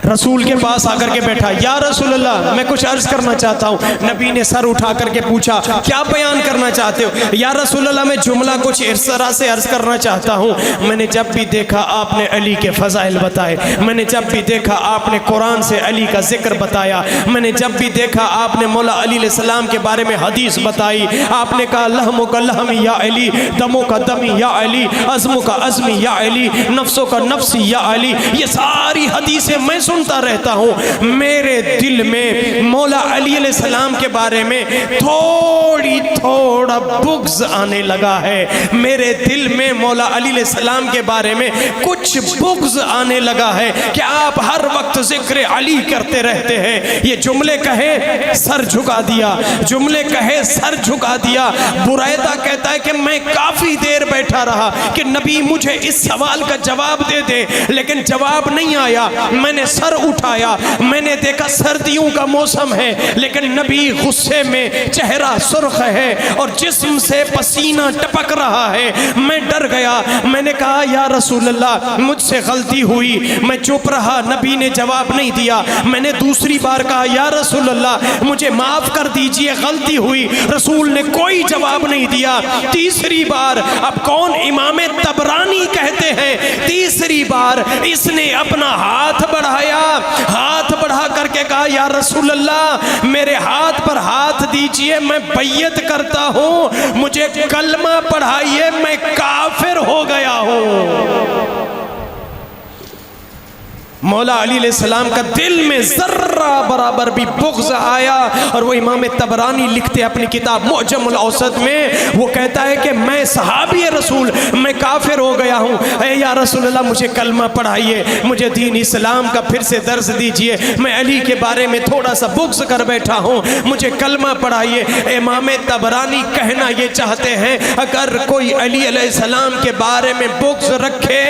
رسول کے پاس آ کر کے بیٹھا. یا رسول اللہ میں کچھ عرض کرنا چاہتا ہوں. نبی نے سر اٹھا کر کے پوچھا کیا بیان کرنا چاہتے ہو؟ یا رسول اللہ میں جملہ کچھ اس طرح سے عرض کرنا چاہتا ہوں، میں نے جب بھی دیکھا آپ نے علی کے فضائل بتائے، میں نے جب بھی دیکھا آپ نے قرآن سے علی کا ذکر بتایا، میں نے جب بھی دیکھا آپ نے مولا علی علیہ السلام کے بارے میں حدیث بتائی. آپ نے کہا لحموں کا لحمی یا علی، دموں کا دمی یا علی، عزموں کا عزمی یا علی، نفسوں کا نفسی یا علی. یہ ساری حدیثیں میں سنتا رہتا ہوں. میرے دل میں مولا علی علیہ السلام کے بارے میں تھوڑا بغض آنے لگا ہے. میرے دل میں مولا علی علیہ السلام کے بارے میں کچھ بغض آنے لگا ہے کہ آپ ہر وقت ذکر علی کرتے رہتے ہیں. یہ جملے کہے سر جھکا دیا، جملے کہے سر جھکا دیا. بریدہ کہتا ہے کہ میں کافی دیر بیٹھا رہا کہ نبی مجھے اس سوال کا جواب دے دے، لیکن جواب نہیں آیا. میں نے سر اٹھایا، میں نے دیکھا سردیوں کا موسم ہے لیکن نبی غصے میں، چہرہ سرخ ہے اور جسم سے پسینہ ٹپک رہا ہے. میں ڈر گیا، میں نے کہا یا رسول اللہ مجھ سے غلطی ہوئی. میں چپ رہا، نبی نے جواب نہیں دیا. میں نے دوسری بار کہا یا رسول اللہ مجھے معاف کر دیجئے، غلطی ہوئی. رسول نے کوئی جواب نہیں دیا. تیسری بار، اب کون؟ امام طبرانی کہتے ہیں تیسری بار اس نے اپنا ہاتھ بڑھایا، ہاتھ بڑھا کر کے کہا یا رسول اللہ میرے ہاتھ پر ہاتھ دیجئے، میں بیعت کرتا ہوں، مجھے کلمہ پڑھائیے، میں کافر ہو گیا ہوں. مولا علی علیہ السلام کا دل میں ذرہ برابر بھی بغض آیا، اور وہ امام طبرانی لکھتے اپنی کتاب معجم الاوسط میں، وہ کہتا ہے کہ میں صحابی رسول، میں کافر ہو گیا ہوں. اے یا رسول اللہ مجھے کلمہ پڑھائیے، مجھے دین اسلام کا پھر سے درس دیجئے، میں علی کے بارے میں تھوڑا سا بغض کر بیٹھا ہوں، مجھے کلمہ پڑھائیے. امام طبرانی کہنا یہ چاہتے ہیں اگر کوئی علی علیہ السلام کے بارے میں بغض رکھے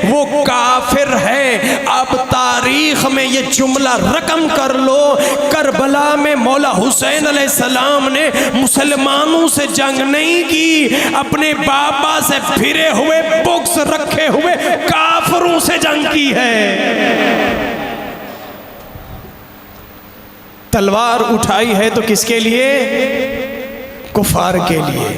وہ کافر ہے. اب تاریخ میں یہ جملہ رقم کر لو، کربلا میں مولا حسین علیہ السلام نے مسلمانوں سے جنگ نہیں کی، اپنے بابا سے پھرے ہوئے بغض رکھے ہوئے کافروں سے جنگ کی ہے. تلوار اٹھائی ہے تو کس کے لیے؟ کفار کے لیے.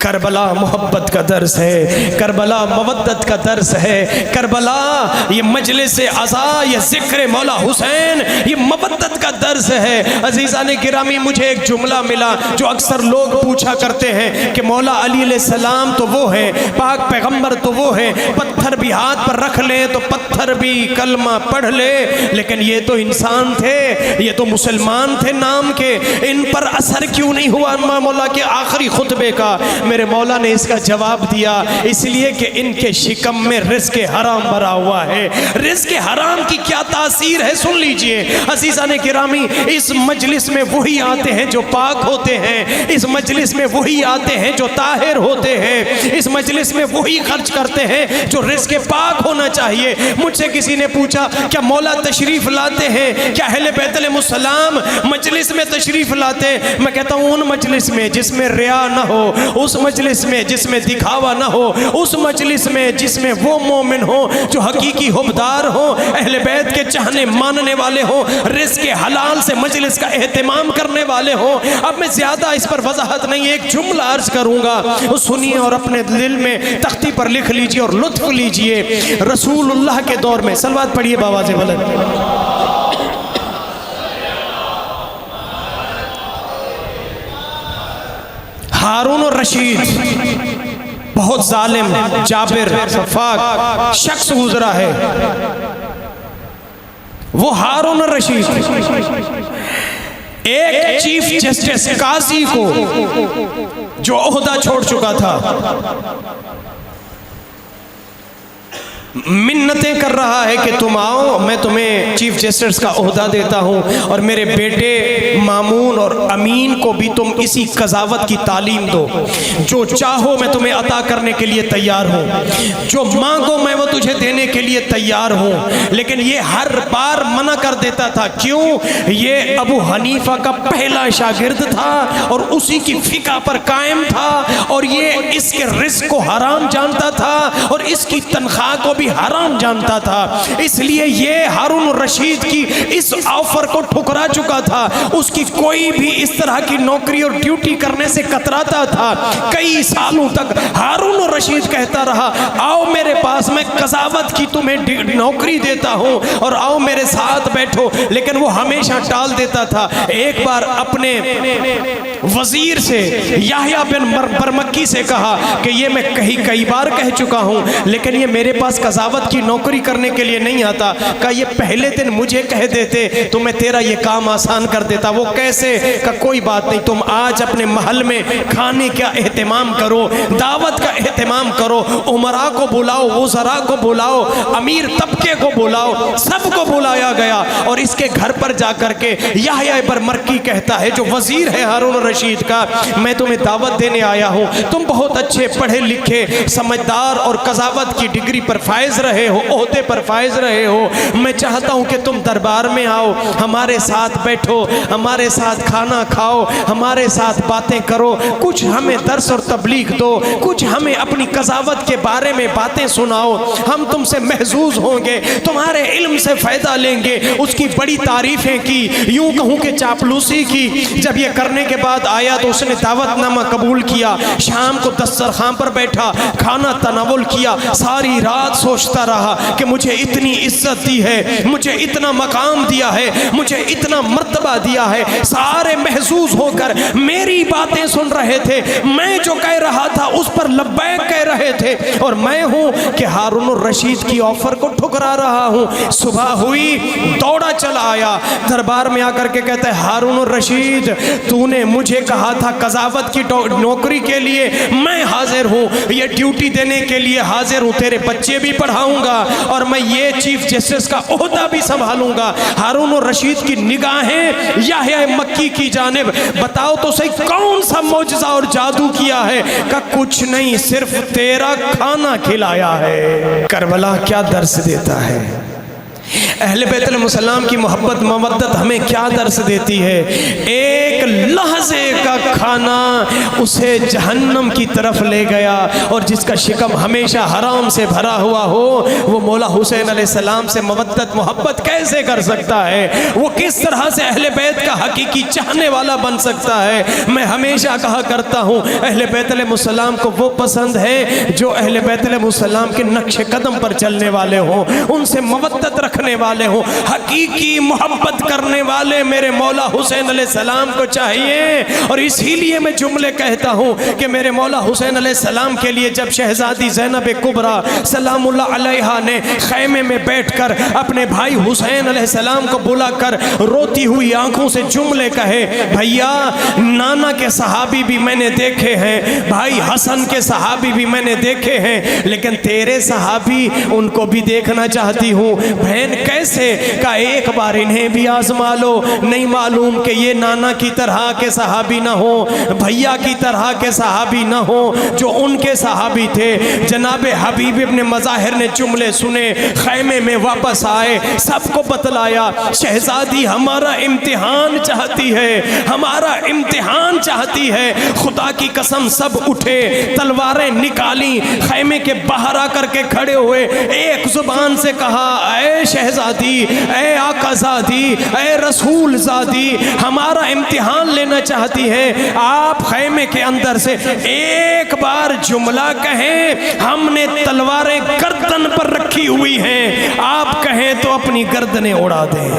کربلا محبت کا درس ہے، کربلا مودت کا درس ہے، کربلا یہ مجلس عزا، یہ ذکر مولا حسین، یہ مودت کا درس ہے۔ عزیزان گرامی، مجھے ایک جملہ ملا جو اکثر لوگ پوچھا کرتے ہیں کہ مولا علی علیہ السلام تو وہ ہے، پاک پیغمبر تو وہ ہے، پتھر بھی ہاتھ پر رکھ لیں تو پتھر بھی کلمہ پڑھ لے، لیکن یہ تو انسان تھے، یہ تو مسلمان تھے نام کے، ان پر اثر کیوں نہیں ہوا مولا کے آخری خطبے کا؟ میرے مولا نے اس کا جواب دیا، اس لیے کہ ان کے شکم میں رزق حرام بھرا ہوا ہے۔ رزق حرام کی کیا تاثیر ہے سن لیجئے عزیزان گرامی، اس مجلس میں وہی آتے ہیں جو پاک ہوتے ہیں، اس مجلس میں وہی آتے ہیں جو طاہر ہوتے ہیں، اس مجلس میں وہی خرچ کرتے ہیں جو رزق پاک ہونا چاہیے۔ مجھ سے کسی نے پوچھا کیا مولا تشریف لاتے ہیں، کیا اہل بیت علیہ السلام مجلس میں تشریف لاتے ہیں؟ میں کہتا ہوں ان مجلس میں جس میں ریا نہ ہو، اس مجلس میں جس میں دکھاوا نہ ہو، اس مجلس میں جس میں وہ مومن ہو جو حقیقی حبدار ہو، اہل بیت کے چاہنے ماننے والے ہوں، رزق حلال سے مجلس کا اہتمام کرنے والے ہوں۔ اب میں زیادہ اس پر وضاحت نہیں، ایک جملہ عرض کروں گا، سنیے اور اپنے دل میں تختی پر لکھ لیجئے اور لطف لیجئے۔ رسول اللہ کے دور میں صلوات پڑھیے باواز بلند۔ ہارون الرشید بہت ظالم، جابر، سفاک شخص گزرا ہے۔ وہ ہارون الرشید ایک چیف جسٹس قاضی کو جو عہدہ چھوڑ چکا تھا منتیں کر رہا ہے کہ تم آؤ، میں تمہیں چیف جسٹس کا عہدہ دیتا ہوں، اور میرے بیٹے مامون اور امین کو بھی تم اسی قضاوت کی تعلیم دو، جو چاہو میں تمہیں عطا کرنے کے لیے تیار ہوں، جو مانگو میں وہ تجھے دینے کے لیے تیار ہوں۔ لیکن یہ ہر بار منع کر دیتا تھا، کیوں؟ یہ ابو حنیفہ کا پہلا شاگرد تھا اور اسی کی فقہ پر قائم تھا، اور یہ اس کے رزق کو حرام جانتا تھا اور اس کی تنخواہ کو بھی حرام جانتا تھا، اس لیے یہ ہارون الرشید کی اس آفر کو ٹھکرا چکا تھا۔ اس کی کوئی بھی اس طرح کی نوکری اور ڈیوٹی کرنے سے کتراتا تھا۔ کئی سالوں تک ہارون الرشید کہتا رہا، آؤ میرے پاس، میں قضاوت کی تمہیں نوکری دیتا ہوں اور آؤ میرے ساتھ بیٹھو، لیکن وہ ہمیشہ ٹال دیتا تھا۔ ایک بار اپنے وزیر سے یحییٰ بن برمکی سے کہا کہ یہ میں کئی بار کہہ چکا ہوں، لیکن یہ میرے پاس قضاوت کی نوکری کرنے کے لیے نہیں آتا۔ کہا یہ پہلے دن مجھے کہہ دیتے تو میں تیرا یہ کام آسان کر دیتا۔ وہ کیسے؟ کہا کوئی بات نہیں، تم آج اپنے محل میں کھانے کا اہتمام کرو، دعوت کا اہتمام کرو، عمراء کو بلاؤ، وزراء کو بلاؤ، امیر طبقے کو بلاؤ، سب کو بلایا گیا۔ اور اس کے گھر پر جا کر کے یحییٰ برمکی کہتا ہے، جو وزیر ہے ہارون الرشید کا، میں تمہیں دعوت دینے آیا ہوں، تم بہت اچھے پڑھے لکھے سمجھدار اور قضاوت کی ڈگری پر فائز رہے ہو، عہدے پر فائز رہے ہو، میں چاہتا ہوں کہ تم دربار میں آؤ، ہمارے ساتھ بیٹھو، ہمارے ساتھ کھانا کھاؤ، ہمارے ساتھ باتیں کرو، کچھ ہمیں درس اور تبلیغ دو، کچھ ہمیں اپنی قضاوت کے بارے میں باتیں سناؤ، ہم تم سے محظوظ ہوں گے، تمہارے علم سے فائدہ لیں گے۔ اس کی بڑی تعریفیں کی، یوں کہوں کہ چاپلوسی کی۔ جب یہ کرنے کے بعد آیا تو اس نے دعوت نامہ قبول کیا، شام کو دسترخوان پر بیٹھا، کھانا تناول کیا، ساری رات سوچتا رہا کہ مجھے اتنی عزت دی ہے، مجھے اتنا مقام دیا ہے، مجھے اتنا مرتبہ دیا ہے، سارے محظوظ ہو کر میری باتیں سن رہے تھے، میں جو کہہ رہا تھا اس پر لبیک کہہ رہے تھے، اور میں ہوں کہ ہارون الرشید کی آفر کو ٹھکرا رہا ہوں۔ صبح ہوئی، دوڑا چلا آیا، دربار میں آ کر کے کہتا ہے، ہارون الرشید تو نے مجھے کہا تھا قضاوت کی نوکری کے لیے میں حاضر ہوں، یہ ڈیوٹی دینے کے لیے حاضر ہوں، تیرے بچے بھی پڑھاؤں گا اور میں یہ چیف جسٹس کا عہدہ بھی سنبھالوں گا۔ ہارون الرشید کی نگاہیں یحییٰ مکی کی جانب، بتاؤ تو صحیح کون سا معجزہ اور جادو کیا ہے؟ کہ کچھ نہیں، صرف تیرا کھانا کھلایا ہے۔ کربلا کیا درس دیتا ہے؟ اہل بیت علیہ السلام کی محبت مودت ہمیں کیا درس دیتی ہے؟ ایک لحظے کا کھانا اسے جہنم کی طرف لے گیا، اور جس کا شکم ہمیشہ حرام سے بھرا ہوا ہو وہ مولا حسین علیہ السلام سے مودت محبت کیسے کر سکتا ہے؟ وہ کس طرح سے اہل بیت کا حقیقی چاہنے والا بن سکتا ہے؟ میں ہمیشہ کہا کرتا ہوں اہل بیت علیہ السلام کو وہ پسند ہے جو اہل بیت علیہ السلام کے نقش قدم پر چلنے والے ہوں، ان سے مودت رکھنے والے ہوں، حقیقی محبت کرنے والے میرے مولا حسین علیہ السلام کو چاہیے۔ اور اسی لیے میں جملے کہتا ہوں کہ میرے مولا حسین علیہ السلام کے لیے جب شہزادی زینب کبریٰ سلام اللہ علیہا نے خیمے میں بیٹھ کر اپنے بھائی حسین علیہ السلام کو بلا کر روتی ہوئی آنکھوں سے جملے کہے، بھیا نانا کے صحابی بھی میں نے دیکھے ہیں، بھائی حسن کے صحابی بھی میں نے دیکھے ہیں، لیکن تیرے صحابی ان کو بھی دیکھنا چاہتی ہوں۔ بہن کیسے؟ کہ ایک بار انہیں بھی آزما لو، نہیں معلوم کہ یہ نانا کی طرح کے صحابی نہ ہو، بھیا کی طرح کے صحابی نہ ہو جو ان کے صحابی تھے۔ جناب حبیب ابن مظاہر نے جملے سنے، خیمے میں واپس آئے، سب کو بتلایا شہزادی ہمارا امتحان چاہتی ہے، ہمارا امتحان چاہتی ہے۔ خدا کی قسم سب اٹھے، تلواریں نکالی، خیمے کے باہر آ کر کے کھڑے ہوئے، ایک زبان سے کہا، اے شہزادی، اے آقا زادی، اے رسول زادی، ہمارا امتحان لینا چاہتی ہے۔ آپ خیمے کے اندر سے ایک بار جملہ کہیں، ہم نے تلواریں گردن پر رکھی ہوئی ہیں، آپ کہیں تو اپنی گردنیں اڑا دیں،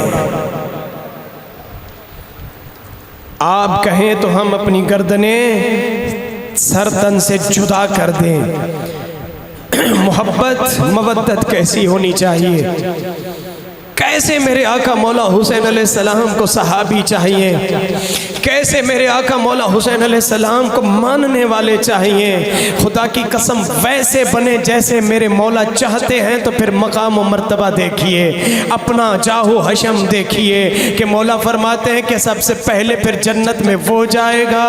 آپ کہیں تو ہم اپنی گردنیں سرتن سے جدا کر دیں۔ محبت مودت کیسی ہونی چاہیے؟ کیسے میرے آقا مولا حسین علیہ السلام کو صحابی چاہیے؟ کیسے میرے آقا مولا حسین علیہ السلام کو ماننے والے چاہیے؟ خدا کی قسم ویسے بنے جیسے میرے مولا چاہتے ہیں، تو پھر مقام و مرتبہ دیکھیے، اپنا جاہ و حشم دیکھیے کہ مولا فرماتے ہیں کہ سب سے پہلے پھر جنت میں وہ جائے گا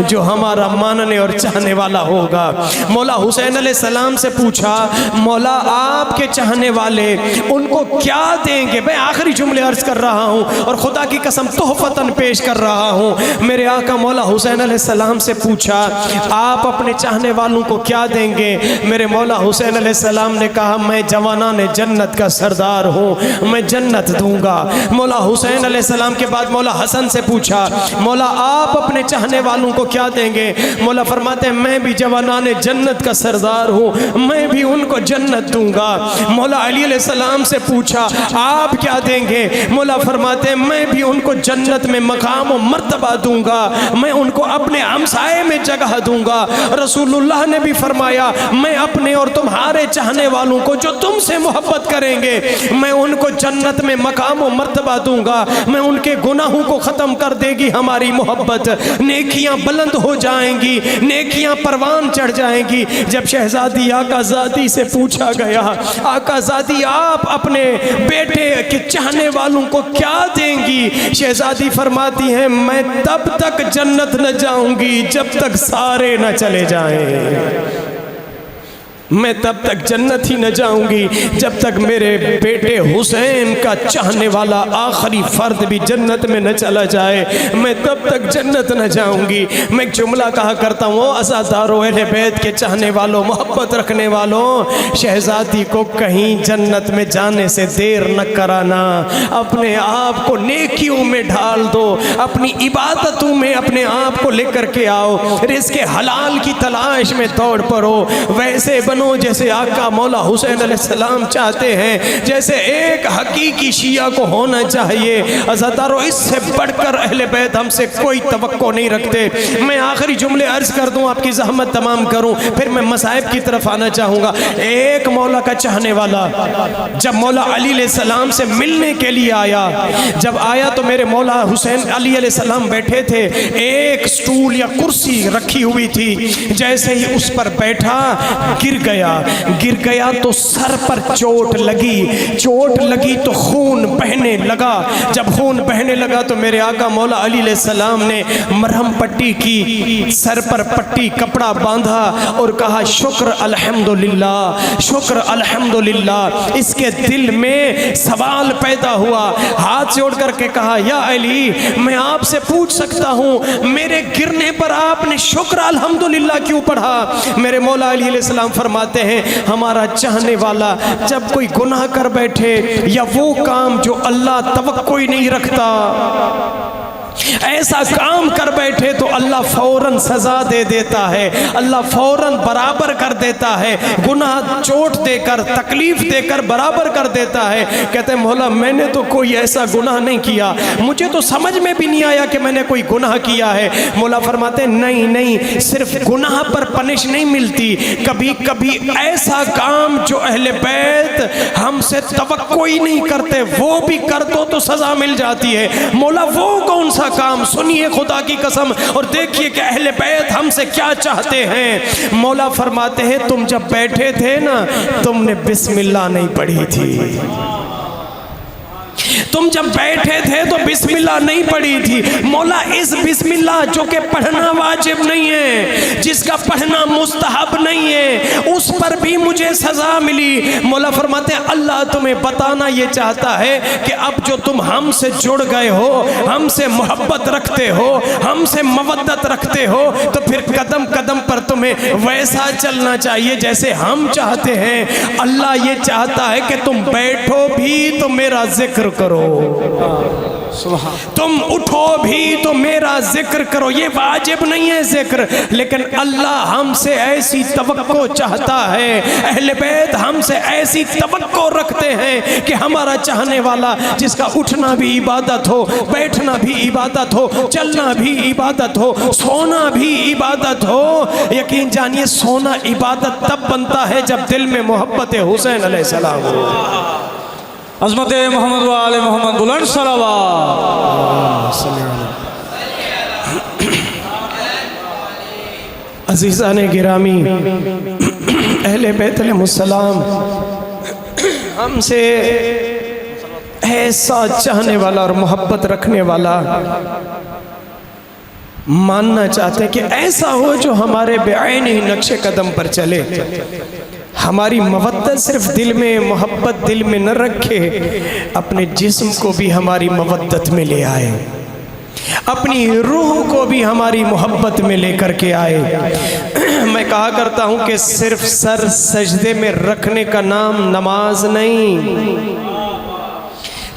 جو ہمارا ماننے اور چاہنے والا ہوگا۔ مولا حسین علیہ السلام سے پوچھا، مولا آپ کے چاہنے والے ان کو کیا دیں گے؟ میں آخری جملے عرض کر رہا ہوں اور خدا کی قسم تحفتاً پیش کر رہا ہوں۔ میرے آقا مولا حسین علیہ السلام سے پوچھا، آپ اپنے چاہنے والوں کو کیا دیں گے؟ میرے مولا حسین علیہ السلام نے کہا، میں جوانان جنت کا سردار ہوں، میں جنت دوں گا۔ مولا حسین علیہ السلام کے بعد مولا حسن سے پوچھا، مولا آپ اپنے چاہنے والوں کو کیا دیں گے؟ مولا فرماتے ہیں، میں بھی جوانان جنت کا سردار ہوں، میں بھی ان کو جنت دوں گا۔ مولا علی علیہ السلام سے پوچھا، آپ کیا دیں گے؟ مولا فرماتے ہیں، میں بھی ان کو جنت میں مقام و مرتبہ دوں گا، میں ان کو اپنے ہمسائے میں جگہ دوں گا۔ رسول اللہ نے بھی فرمایا، میں اپنے اور تمہارے چاہنے والوں کو جو تم سے محبت کریں گے، میں ان کو جنت میں مقام و مرتبہ دوں گا، میں ان کے گناہوں کو ختم کر دے گی ہماری محبت، نیکیاں بلند ہو جائیں گی، نیکیاں پروان چڑھ جائیں گی۔ جب شہزادی آقا زادی سے پوچھا گیا، آقا زادی آپ اپنے بیٹے کہ چاہنے والوں کو کیا دیں گی؟ شہزادی فرماتی ہیں، میں تب تک جنت نہ جاؤں گی جب تک سارے نہ چلے جائیں، میں تب تک جنت ہی نہ جاؤں گی جب تک میرے بیٹے حسین کا چاہنے والا آخری فرد بھی جنت میں نہ چلا جائے، میں تب تک جنت نہ جاؤں گی۔ میں ایک جملہ کہا کرتا ہوں، عزادارو اہل بیت کے چاہنے والوں، محبت رکھنے والوں، شہزادی کو کہیں جنت میں جانے سے دیر نہ کرانا، اپنے آپ کو نیکیوں میں ڈھال دو، اپنی عبادتوں میں اپنے آپ کو لے کر کے آؤ، رزق حلال کی تلاش میں دوڑ پڑو، ویسے بنو جیسے آقا مولا حسین علیہ السلام چاہتے ہیں، جیسے ایک حقیقی شیعہ کو ہونا چاہیے۔ عزادارو اس سے بڑھ کر اہل بیت ہم سے کوئی توقع نہیں رکھتے۔ میں آخری جملے عرض کر دوں، آپ کی زحمت تمام کروں، پھر میں مصائب کی طرف آنا چاہوں گا۔ ایک مولا کا چاہنے والا جب مولا علی علیہ السلام سے ملنے کے لیے آیا، جب آیا تو میرے مولا حسین علی علیہ السلام بیٹھے تھے، ایک سٹول یا کرسی رکھی ہوئی تھی، جیسے ہی اس پر بیٹھا گر گیا تو سر پر چوٹ لگی تو خون بہنے لگا. جب خون بہنے لگا تو میرے آقا مولا علی علیہ السلام نے مرہم پٹی کی, سر پر پٹی کپڑا باندھا اور کہا شکر الحمدللہ, شکر الحمدللہ. اس کے دل میں سوال پیدا ہوا, ہاتھ جوڑ کر کے کہا یا علی میں آپ سے پوچھ سکتا ہوں میرے گرنے پر آپ نے شکر الحمدللہ کیوں پڑھا؟ میرے مولا علی علیہ السلام فرماتے ہیں ہمارا چاہنے والا جب کوئی گناہ کر بیٹھے یا وہ کام جو اللہ توقع ہی نہیں رکھتا ایسا کام کر بیٹھے تو اللہ فوراً سزا دے دیتا ہے, اللہ فوراً برابر کر دیتا ہے, گناہ چوٹ دے کر تکلیف دے کر برابر کر دیتا ہے. کہتے ہیں مولا میں نے تو کوئی ایسا گناہ نہیں کیا, مجھے تو سمجھ میں بھی نہیں آیا کہ میں نے کوئی گناہ کیا ہے. مولا فرماتے ہیں نہیں, صرف گناہ پر پنش نہیں ملتی, کبھی کبھی ایسا کام جو اہل بیت ہم سے توقع ہی نہیں کرتے وہ بھی کر دو تو سزا مل جاتی ہے. مولا وہ کون سا کام؟ سنیے خدا کی قسم اور دیکھیے کہ اہل بیت ہم سے کیا چاہتے ہیں. مولا فرماتے ہیں تم جب بیٹھے تھے نا تم نے بسم اللہ نہیں پڑھی تھی, تم جب بیٹھے تھے تو بسم اللہ نہیں پڑھی تھی. مولا اس بسم اللہ جو کہ پڑھنا واجب نہیں ہے, جس کا پڑھنا مستحب نہیں ہے, اس پر بھی مجھے سزا ملی. مولا فرماتے ہیں اللہ تمہیں بتانا یہ چاہتا ہے کہ اب جو تم ہم سے جڑ گئے ہو, ہم سے محبت رکھتے ہو, ہم سے مودت رکھتے ہو, تو پھر قدم قدم پر تمہیں ویسا چلنا چاہیے جیسے ہم چاہتے ہیں. اللہ یہ چاہتا ہے کہ تم بیٹھو بھی تو میرا ذکر کرو, تم اٹھو بھی تو میرا ذکر کرو. یہ واجب نہیں ہے ذکر, لیکن اللہ ہم سے ایسی توقع چاہتا ہے, اہل بیت ہم سے ایسی توقع رکھتے ہیں کہ ہمارا چاہنے والا جس کا اٹھنا بھی عبادت ہو, بیٹھنا بھی عبادت ہو, چلنا بھی عبادت ہو, سونا بھی عبادت ہو. یقین جانیے سونا عبادت تب بنتا ہے جب دل میں محبت حسین علیہ السلام ہو. عظمت محمد و آل محمد بلند صلوات. عزیزان گرامی, اہل بیت علیہ السلام ہم سے ایسا چاہنے والا اور محبت رکھنے والا ماننا چاہتے ہیں کہ ایسا ہو جو ہمارے بعین ہی نقش قدم پر چلے. ہماری مودت صرف دل میں, محبت دل میں نہ رکھے, اپنے جسم کو بھی ہماری مودت میں لے آئے, اپنی روح کو بھی ہماری محبت میں لے کر کے آئے. میں کہا کرتا ہوں کہ صرف سر سجدے میں رکھنے کا نام نماز نہیں,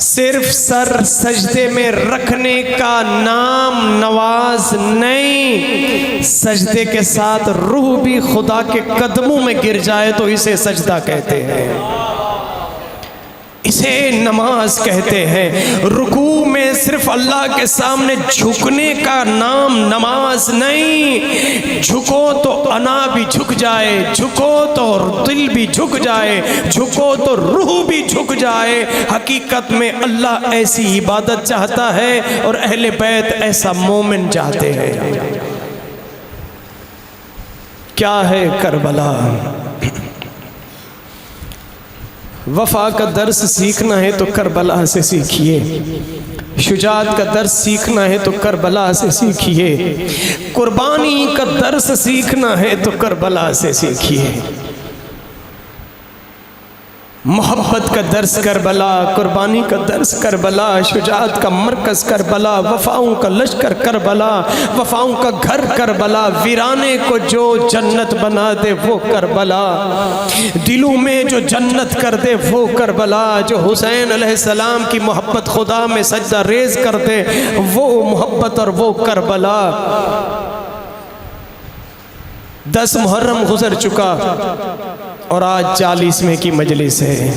صرف سر سجدے میں رکھنے کا نام نواز نہیں. سجدے کے ساتھ روح بھی خدا کے قدموں میں گر جائے تو اسے سجدہ کہتے ہیں, اسے نماز کہتے ہیں. رکوع میں صرف اللہ کے سامنے جھکنے کا نام نماز نہیں. جھکو تو انا بھی جھک جائے, جھکو تو دل بھی جھک جائے, جھکو تو روح بھی جھک جائے. حقیقت میں اللہ ایسی عبادت چاہتا ہے اور اہل بیت ایسا مومن چاہتے ہیں. کیا ہے کربلا؟ وفا کا درس سیکھنا ہے تو کربلا سے سیکھیے, شجاعت کا درس سیکھنا ہے تو کربلا سے سیکھیے, قربانی کا درس سیکھنا ہے تو کربلا سے سیکھیے. محبت کا درس کربلا, قربانی کا درس کربلا, شجاعت کا مرکز کربلا, وفاؤں کا لشکر کربلا, وفاؤں کا گھر کربلا, ویرانے کو جو جنت بنا دے وہ کربلا, دلوں میں جو جنت کر دے وہ کربلا, جو حسین علیہ السلام کی محبت خدا میں سجدہ ریز کر دے وہ محبت اور وہ کربلا. 10 محرم گزر چکا اور آج 40ویں کی مجلس ہے.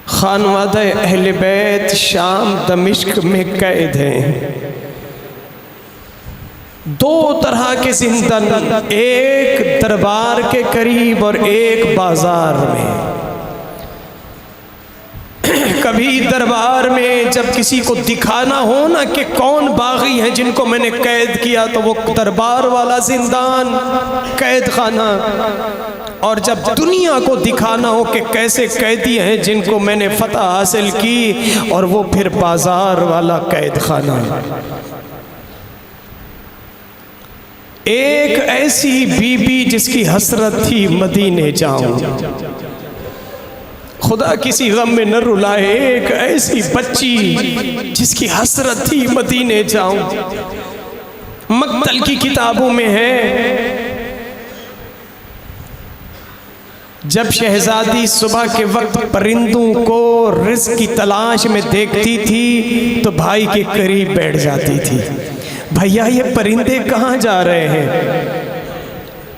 خانوادہ اہل بیت شام دمشق میں قید ہیں. 2 طرح کے زندان, ایک دربار کے قریب اور ایک بازار میں. کبھی دربار میں جب کسی کو دکھانا ہو نا کہ کون باغی ہیں جن کو میں نے قید کیا، تو وہ دربار والا زندان، قید خانہ، اور جب دنیا کو دکھانا ہو کہ کیسے قیدی ہیں جن کو میں نے فتح حاصل کی، اور وہ پھر بازار والا قید خانہ ہے۔ ایک ایسی بی بی جس کی حسرت تھی مدینے جاؤں، خدا کسی غم میں نہ رلائے، ایک ایسی بچی جس کی حسرت تھی مدینے جاؤں۔ مقتل کی کتابوں میں ہے، جب شہزادی صبح کے وقت پرندوں کو رزق کی تلاش میں دیکھتی تھی تو بھائی کے قریب بیٹھ جاتی تھی، بھیا یہ پرندے کہاں جا رہے ہیں؟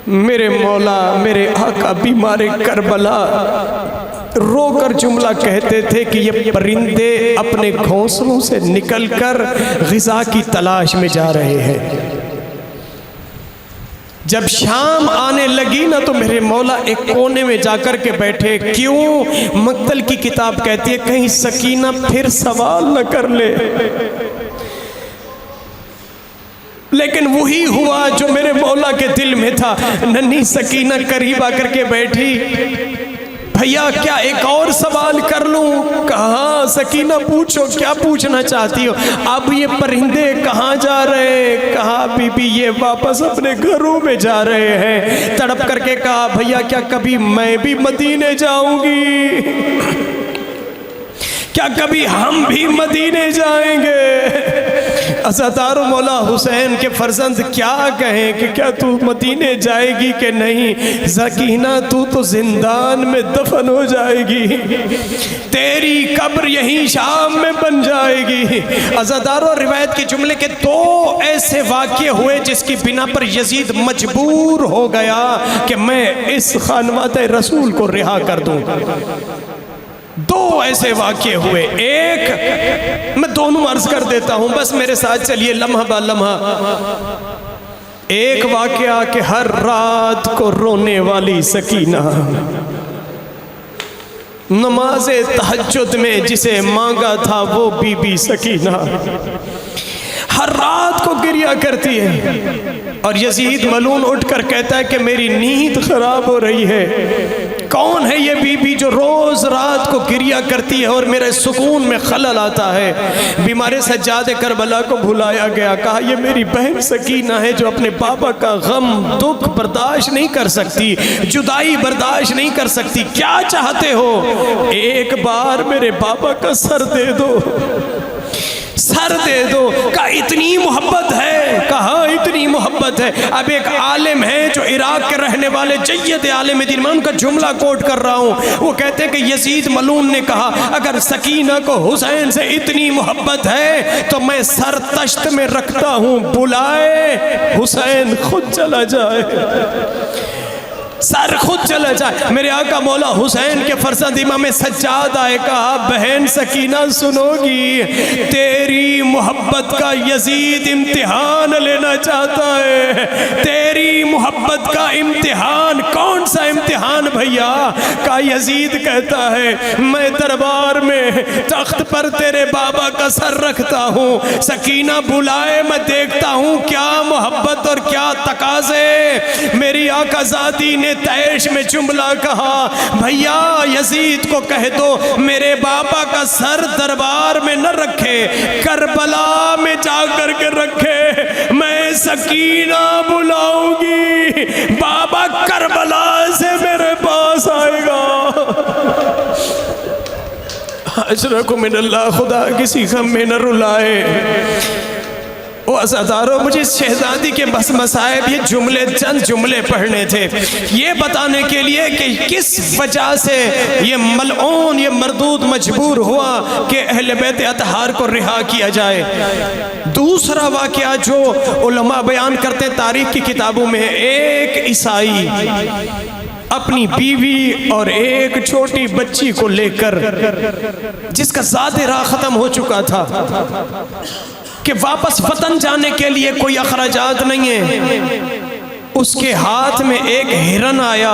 میرے مولا، میرے آقا بیمار کربلا رو کر جملہ کہتے تھے کہ یہ پرندے اپنے گھونسلوں سے نکل کر غذا کی تلاش میں جا رہے ہیں۔ جب شام آنے لگی نا تو میرے مولا ایک کونے میں جا کر کے بیٹھے، کیوں؟ مقتل کی کتاب کہتی ہے کہیں سکینہ پھر سوال نہ کر لے۔ لیکن وہی ہوا جو میرے مولا کے دل میں تھا، ننھی سکینہ قریب آ کر کے بیٹھی، بھیا کیا ایک اور سوال کر لوں؟ کہاں سکینہ پوچھو، کیا پوچھنا چاہتی ہو؟ اب یہ پرندے کہاں جا رہے؟ کہا بی بی یہ واپس اپنے گھروں میں جا رہے ہیں۔ تڑپ کر کے کہا بھیا کیا کبھی میں بھی مدینے جاؤں گی؟ کیا کبھی ہم بھی مدینے جائیں گے؟ عزادار مولا حسین کے فرزند کیا کہیں کہ کیا تو مدینے جائے گی کہ نہیں؟ سکینہ تو زندان میں دفن ہو جائے گی، تیری قبر یہیں شام میں بن جائے گی۔ عزاداروں روایت کے جملے کے دو ایسے واقعے ہوئے جس کی بنا پر یزید مجبور ہو گیا کہ میں اس خانواد رسول کو رہا کر دوں۔ دو ایسے واقعے ہوئے، ایک میں دونوں عرض کر دیتا ہوں، بس میرے ساتھ چلیے لمحہ با لمحہ۔ ایک واقعہ کہ ہر رات کو رونے والی سکینہ، نماز تہجد میں جسے مانگا تھا وہ بی بی سکینہ ہر رات کو گریہ کرتی ہے، اور یزید ملعون اٹھ کر کہتا ہے کہ میری نیند خراب ہو رہی ہے۔ کون ہے یہ بی بی جو روز رات کو گریہ کرتی ہے اور میرے سکون میں خلل آتا ہے؟ بیمار سجاد کربلا کو بھلایا گیا، کہا یہ میری بہن سکینہ ہے جو اپنے بابا کا غم دکھ برداشت نہیں کر سکتی، جدائی برداشت نہیں کر سکتی، کیا چاہتے ہو؟ ایک بار میرے بابا کا سر دے دو، سر دے دو۔ کہا اتنی محبت ہے؟ کہا اتنی محبت ہے۔ اب ایک عالم ہے جو عراق کے رہنے والے جید عالم دین، میں ان کا جملہ کوٹ کر رہا ہوں، وہ کہتے ہیں کہ یزید ملعون نے کہا اگر سکینہ کو حسین سے اتنی محبت ہے تو میں سر تشت میں رکھتا ہوں، بلائے حسین خود چلا جائے، سر خود چلا جائے۔ میرے آقا مولا حسین کے فرزند امام سجاد آئے، کہا بہن سکینہ سنو گی، تیری محبت کا یزید امتحان لینا چاہتا ہے، تیری محبت کا امتحان۔ کون سا امتحان بھیا؟ کہا یزید کہتا ہے میں دربار میں تخت پر تیرے بابا کا سر رکھتا ہوں، سکینہ بلائے میں دیکھتا ہوں کیا محبت اور کیا تقاضے۔ میری آقا زادی نے تیش میں جملہ کہا بھیا یزید کو کہہ دو میرے بابا کا سر دربار میں نہ رکھے، کربلا میں جا کر کے رکھے، میں سکینہ بلاؤں گی، بابا کربلا سے میرے پاس آئے گا۔ اجرکم من اللہ، خدا کسی غم میں نہ رلائے۔ وہ عزاداروں مجھے اس شہزادی کے بس مصائب یہ جملے چند جملے پڑھنے تھے، یہ بتانے کے لیے کہ کس وجہ سے یہ ملعون یہ مردود مجبور ہوا کہ اہل بیت اطہار کو رہا کیا جائے۔ دوسرا واقعہ جو علماء بیان کرتے تاریخ کی کتابوں میں، ایک عیسائی اپنی بیوی اور ایک چھوٹی بچی کو لے کر، جس کا ذات راہ ختم ہو چکا تھا کہ واپس وطن جانے کے لیے کوئی اخراجات نہیں ہے، اس کے ہاتھ میں ایک ہرن آیا،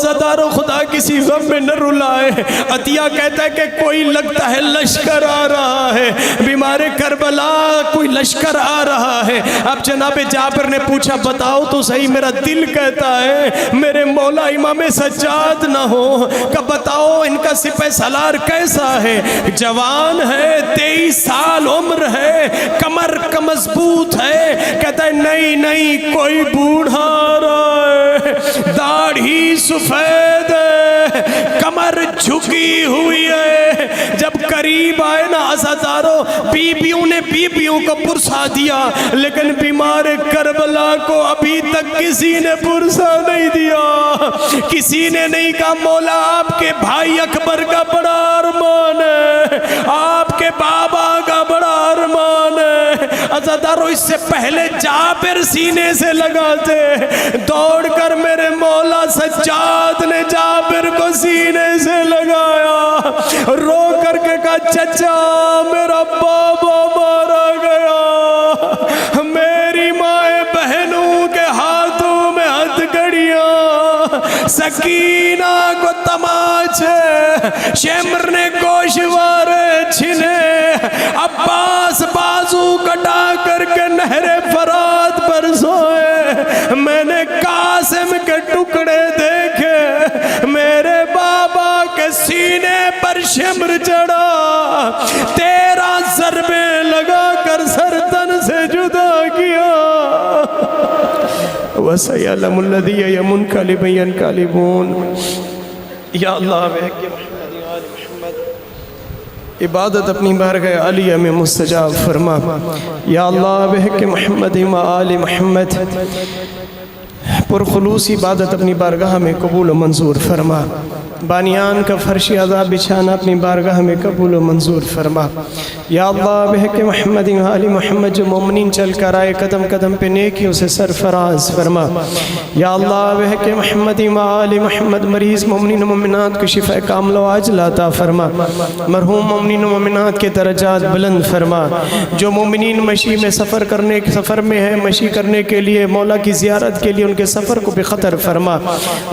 عزادارو خدا کسی غم میں نہ رلائے. عطیہ کہتا ہے کہ کوئی لگتا ہے لشکر آ رہا ہے, بیمار کربلا کوئی لشکر آ رہا ہے. اب جناب جابر نے پوچھا بتاؤ تو صحیح, میرا دل کہتا ہے میرے مولا امام سجاد نہ ہو. کہ بتاؤ ان کا سپہ سالار کیسا ہے؟ جوان ہے, 23 سال عمر ہے, کمر کا مضبوط ہے. کہتا ہے نہیں کوئی بوڑھا آ رہا ہے, داڑھی سفید ہے, کمر جھکی ہوئی ہے. جب قریب آئے نا عزادارو, بیبیوں نے بیبیوں کو پرسا دیا, لیکن بیمار کربلا کو ابھی تک کسی نے پرسا نہیں دیا. کسی نے نہیں کہا مولا آپ کے بھائی اکبر کا بڑا ارمان ہے, آپ کے بابا کا بڑا ارمان ہے. عزادارو اس سے پہلے جابر سینے سے لگاتے, دوڑ کر میرے مولا سجاد نے جابر کو سینے سے لگایا, رو کر کے کہا چچا میرا بابا مارا گیا, میری مائیں بہنوں کے ہاتھوں میں ہتھ کڑیاں, سکینہ کو تماچے, شمر نے گوشوارے چھنے, عباس بازو کٹا کر کے نہر فرات پر سوئے. میں نے قاسم کے ٹکڑے دیکھے, میرے بابا کے سینے پر شمر چڑھا, 13 ضربیں لگا کر سر تن سے جدا کیا. وَسَيَعْلَمُ الَّذِينَ يَنْقَلِبُونَ. یا اللہ عبادت اپنی بارگاہ عالیہ میں مستجاب فرما. یا اللہ بحق محمد و آل محمد پرخلوص عبادت اپنی بارگاہ میں قبول و منظور فرما. بانیان کا فرش عذاب بچھانا اپنی بارگاہ میں قبول و منظور فرما. یا اللہ بحق محمد و آل محمد جو مومنین چل کر آئے قدم قدم پہ نیکیوں سے سرفراز فرما. یا اللہ بحق محمد و آل محمد مریض مومنین و مومنات کو شفا کاملہ و عاجلہ عطا فرما. مرحوم مومنین و مومنات کے درجات بلند فرما. جو مومنین مشی میں سفر میں ہے, مشی کرنے کے لیے مولا کی زیارت کے لیے ان کے سفر کو بے خطر فرما.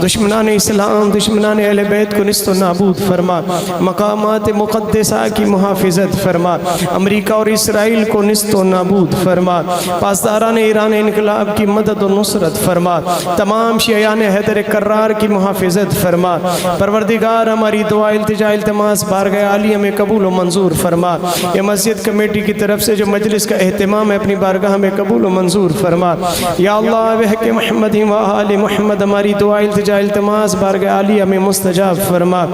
دشمنان اسلام دشمنان اہل بیت کو نست و نابود فرما. مقامات مقدسہ کی محافظت فرما. امریکہ اور اسرائیل کو نست و نابود فرما. پاسداران ایران انقلاب کی مدد و نصرت فرما. تمام شیعان حیدر کرار کی محافظت فرما. پروردگار ہماری دعا التجا التماس بارگاہ عالیہ میں قبول و منظور فرما. یہ مسجد کمیٹی کی طرف سے جو مجلس کا اہتمام ہے اپنی بارگاہ میں قبول و منظور فرما. یا اللہ بحق محمد و آل محمد ہماری دعا التجا التماس بارگاہ عالیہ میں مستجاب فرما.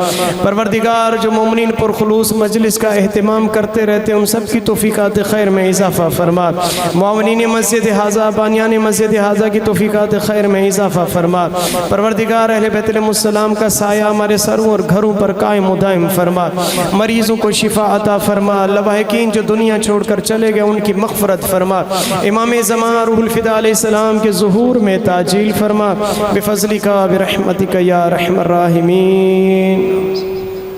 پروردگار جو مومنین پرخلوص مجلس کا اہتمام کرتے رہتے ان سب کی توفیقات خیر میں اضافہ فرما. معاونین مسجد حاضہ بانیان مسجد حاضہ کی توفیقات خیر میں اضافہ فرما. پروردگار اہل بیت علیہ السلام کا سایہ ہمارے سروں اور گھروں پر قائم و دائم فرما. مریضوں کو شفا عطا فرما. لواحقین جو دنیا چھوڑ کر چلے گئے ان کی مغفرت فرما. امام زمان روح الفدا علیہ السلام کے ظہور میں تاجیل فرما. بفضلک برحمتک یا ارحم الراحمین.